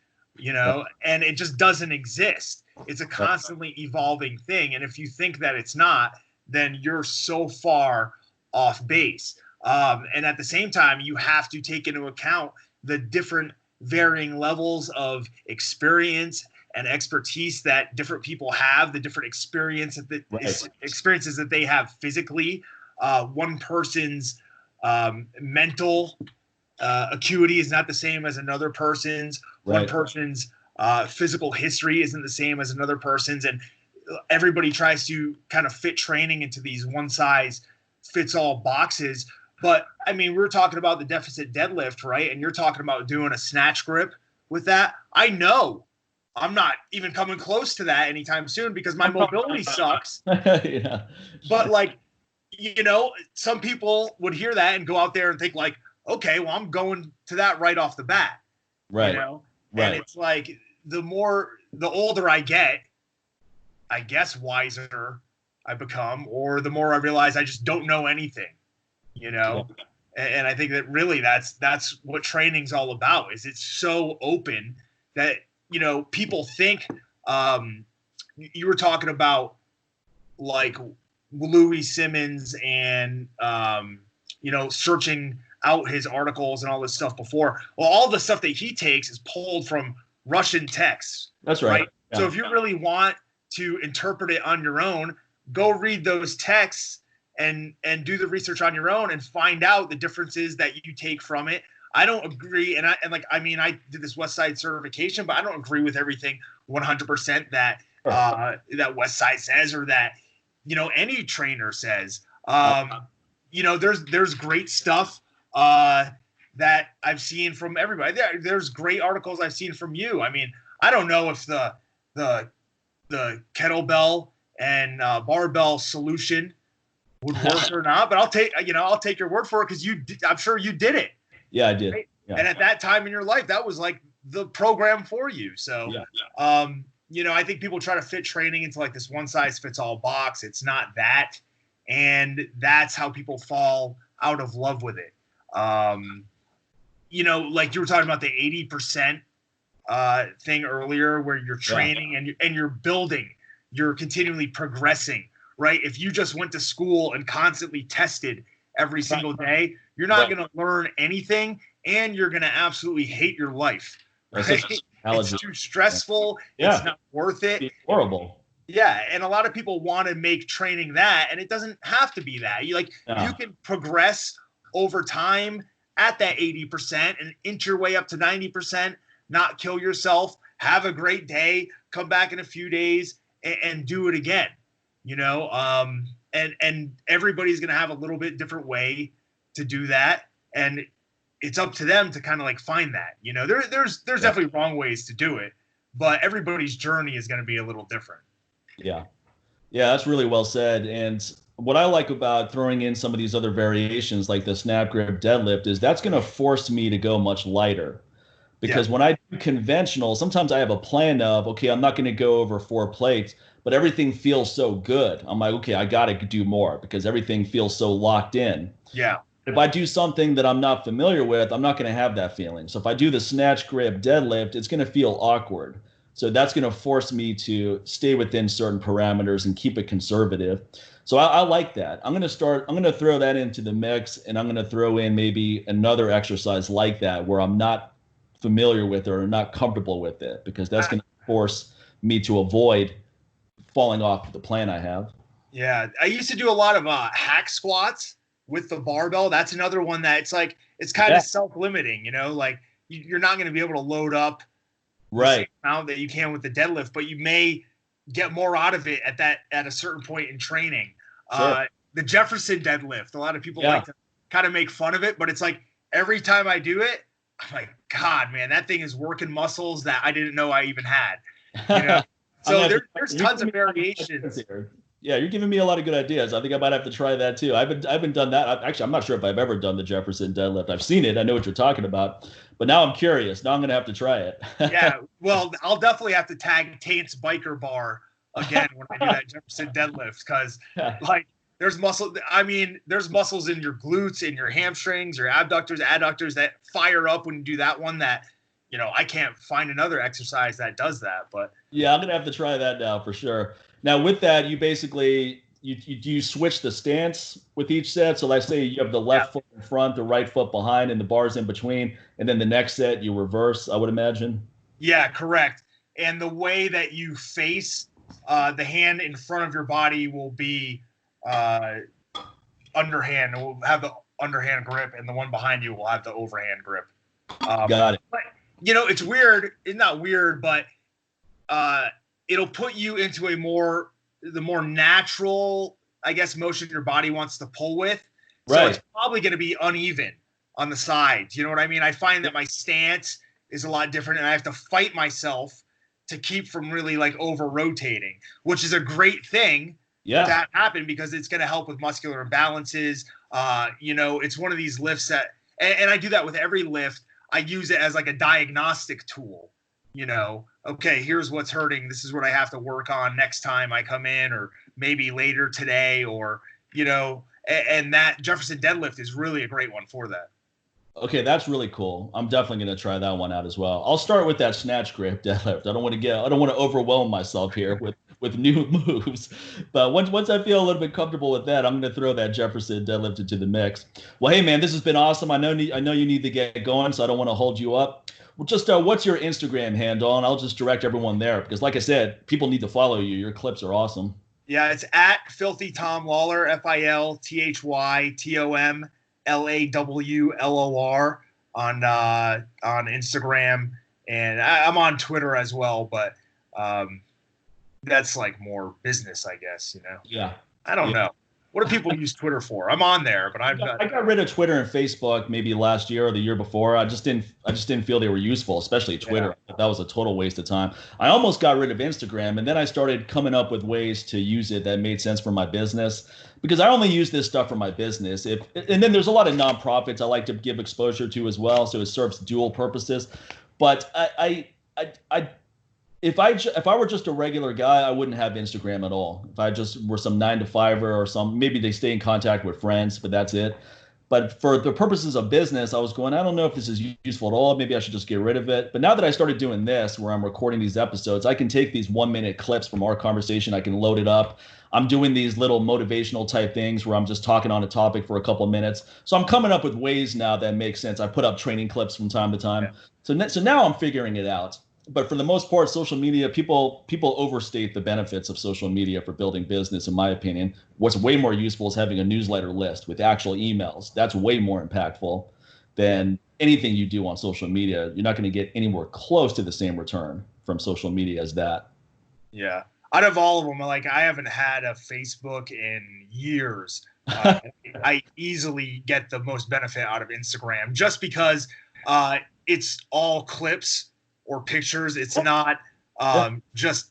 and it just doesn't exist. It's a constantly evolving thing. And if you think that it's not, then you're so far off base. And at the same time, you have to take into account the different varying levels of experience and expertise that different people have, the different experiences that they have physically. One person's mental acuity is not the same as another person's. One person's physical history isn't the same as another person's. And everybody tries to kind of fit training into these one-size-fits-all boxes. But, I mean, we were talking about the deficit deadlift, right? And you're talking about doing a snatch grip with that. I know I'm not even coming close to that anytime soon because my mobility sucks. But, like, some people would hear that and go out there and think, like, okay, well, I'm going to that right off the bat. And it's like the older I get, I guess wiser I become, or the more I realize I just don't know anything. And I think that really that's what training's all about. Is it's so open that people think. You were talking about like Louie Simmons and searching out his articles and all this stuff before. Well, all the stuff that he takes is pulled from Russian texts. That's right. Yeah. So if you really want to interpret it on your own, go read those texts and do the research on your own and find out the differences that you take from it. I don't agree. I did this Westside certification, but I don't agree with everything 100% that Westside says, or that, any trainer says. There's great stuff that I've seen from everybody. There's great articles I've seen from you. I mean, I don't know if the kettlebell and barbell solution would work or not, but I'll take your word for it, because I'm sure you did it. Yeah, I did. Right? Yeah. And at that time in your life, that was like the program for you. So, I think people try to fit training into like this one size fits all box. It's not that. And that's how people fall out of love with it. Like you were talking about the 80% thing earlier, where you're training and you're building, you're continually progressing, right? If you just went to school and constantly tested every single day, you're not going to learn anything, and you're going to absolutely hate your life. Right? It's too stressful. Yeah. It's not worth it. It's horrible. Yeah, and a lot of people want to make training that, and it doesn't have to be that. You can progress over time at that 80% and inch your way up to 90%, not kill yourself, have a great day, come back in a few days and do it again. And everybody's going to have a little bit different way to do that. And it's up to them to kind of like find that, there's definitely wrong ways to do it, but everybody's journey is going to be a little different. Yeah. Yeah, that's really well said. And what I like about throwing in some of these other variations like the snap grip deadlift is that's going to force me to go much lighter. Because when I do conventional, sometimes I have a plan of, okay, I'm not going to go over 4 plates, but everything feels so good. I'm like, okay, I got to do more because everything feels so locked in. Yeah. If I do something that I'm not familiar with, I'm not going to have that feeling. So if I do the snatch grip deadlift, it's going to feel awkward. So that's going to force me to stay within certain parameters and keep it conservative. So I like that. I'm going to throw that into the mix, and I'm going to throw in maybe another exercise like that where I'm not familiar with it or not comfortable with it, because that's going to force me to avoid falling off the plan I have. Yeah. I used to do a lot of hack squats with the barbell. That's another one that it's kind of self-limiting, like you're not going to be able to load up the same amount that you can with the deadlift, but you may get more out of it at a certain point in training. Sure. The Jefferson deadlift, a lot of people like to kind of make fun of it, but it's like every time I do it, I'm like, God, man, that thing is working muscles that I didn't know I even had. So there's tons of variations. Yeah, you're giving me a lot of good ideas. I think I might have to try that too. I haven't done that. Actually, I'm not sure if I've ever done the Jefferson deadlift. I've seen it. I know what you're talking about. But now I'm curious. Now I'm going to have to try it. Yeah, well, I'll definitely have to tag Taint's biker bar again when I do that Jefferson deadlift, because there's muscles in your glutes, in your hamstrings, your abductors, adductors that fire up when you do that one that, I can't find another exercise that does that. But yeah, I'm going to have to try that now for sure. Now with that, you basically, you switch the stance with each set. So let's say you have the left foot in front, the right foot behind, and the bars in between. And then the next set you reverse, I would imagine. Yeah, correct. And the way that you face the hand in front of your body will be underhand. It will have the underhand grip, and the one behind you will have the overhand grip. Got it. But, it's weird. It's not weird, but it'll put you into the more natural, I guess, motion your body wants to pull with. So it's probably going to be uneven on the sides. You know what I mean? I find that my stance is a lot different, and I have to fight myself to keep from really over rotating, which is a great thing that happen because it's going to help with muscular imbalances. It's one of these lifts that, and I do that with every lift. I use it as like a diagnostic tool. Okay, here's what's hurting. This is what I have to work on next time I come in, or maybe later today, or, and that Jefferson deadlift is really a great one for that. Okay, that's really cool. I'm definitely going to try that one out as well. I'll start with that snatch grip deadlift. I don't want to overwhelm myself here with new moves. But once I feel a little bit comfortable with that, I'm going to throw that Jefferson deadlift into the mix. Well, hey man, this has been awesome. I know you need to get going, so I don't want to hold you up. Well, just what's your Instagram handle? And I'll just direct everyone there because, like I said, people need to follow you. Your clips are awesome. Yeah, it's at Filthy Tom Lawlor, FILTHYTOMLAWLOR on Instagram, and I'm on Twitter as well. But that's more business, I guess. Yeah. I don't know. What do people use Twitter for? I'm on there, but I got rid of Twitter and Facebook maybe last year or the year before. I just didn't feel they were useful, especially Twitter. Yeah. That was a total waste of time. I almost got rid of Instagram, and then I started coming up with ways to use it that made sense for my business, because I only use this stuff for my business. And then there's a lot of nonprofits I like to give exposure to as well, so it serves dual purposes. But if I were just a regular guy, I wouldn't have Instagram at all. If I just were some 9-to-5er or some, maybe they stay in contact with friends, but that's it. But for the purposes of business, I was going, I don't know if this is useful at all. Maybe I should just get rid of it. But now that I started doing this, where I'm recording these episodes, I can take these 1-minute clips from our conversation. I can load it up. I'm doing these little motivational type things where I'm just talking on a topic for a couple of minutes. So I'm coming up with ways now that make sense. I put up training clips from time to time. Yeah. So now I'm figuring it out. but for the most part, social media, people overstate the benefits of social media for building business, in my opinion. What's way more useful is having a newsletter list with actual emails. That's way more impactful than anything you do on social media. You're not going to get anywhere close to the same return from social media as that. Yeah. Out of all of them, like, I haven't had a Facebook in years. I easily get the most benefit out of Instagram just because it's all clips or pictures. It's not just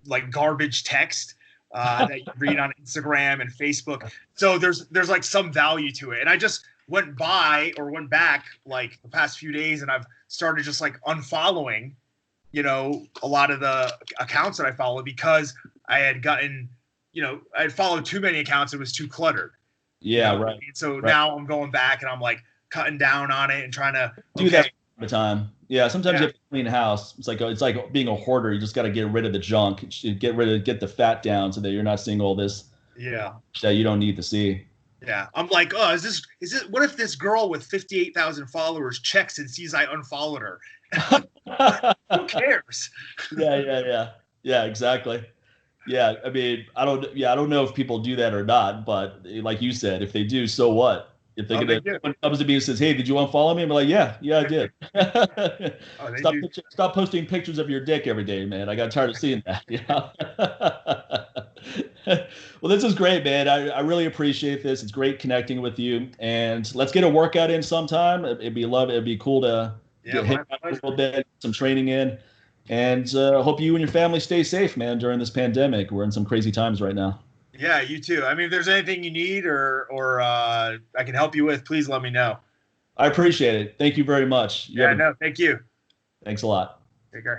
like garbage text that you read on Instagram and Facebook. So there's like some value to it. And I just went back like the past few days, and I've started just like unfollowing, you know, a lot of the accounts that I follow because I had gotten, you know, I had followed too many accounts. It was too cluttered. Yeah, you know? right. So now I'm going back and I'm like cutting down on it and trying to do that all the time. Yeah, sometimes you have to clean house. It's like being a hoarder. You just got to get rid of the junk, get the fat down so that you're not seeing all this that you don't need to see. Yeah, I'm like, oh, is this? What if this girl with 58,000 followers checks and sees I unfollowed her? Who cares? Yeah, exactly. Yeah, I mean, I don't know if people do that or not, but like you said, if they do, so what? If they're someone comes to me and says, "Hey, did you unfollow me?" I'm like, "Yeah, I did." Stop posting pictures of your dick every day, man. I got tired of seeing that. You know? Well, this is great, man. I really appreciate this. It's great connecting with you, and let's get a workout in sometime. It'd be cool to get hit a little bit, some training in. And hope you and your family stay safe, man, during this pandemic. We're in some crazy times right now. Yeah, you too. I mean, if there's anything you need or I can help you with, please let me know. I appreciate it. Thank you very much. Thank you. Thanks a lot. Take care.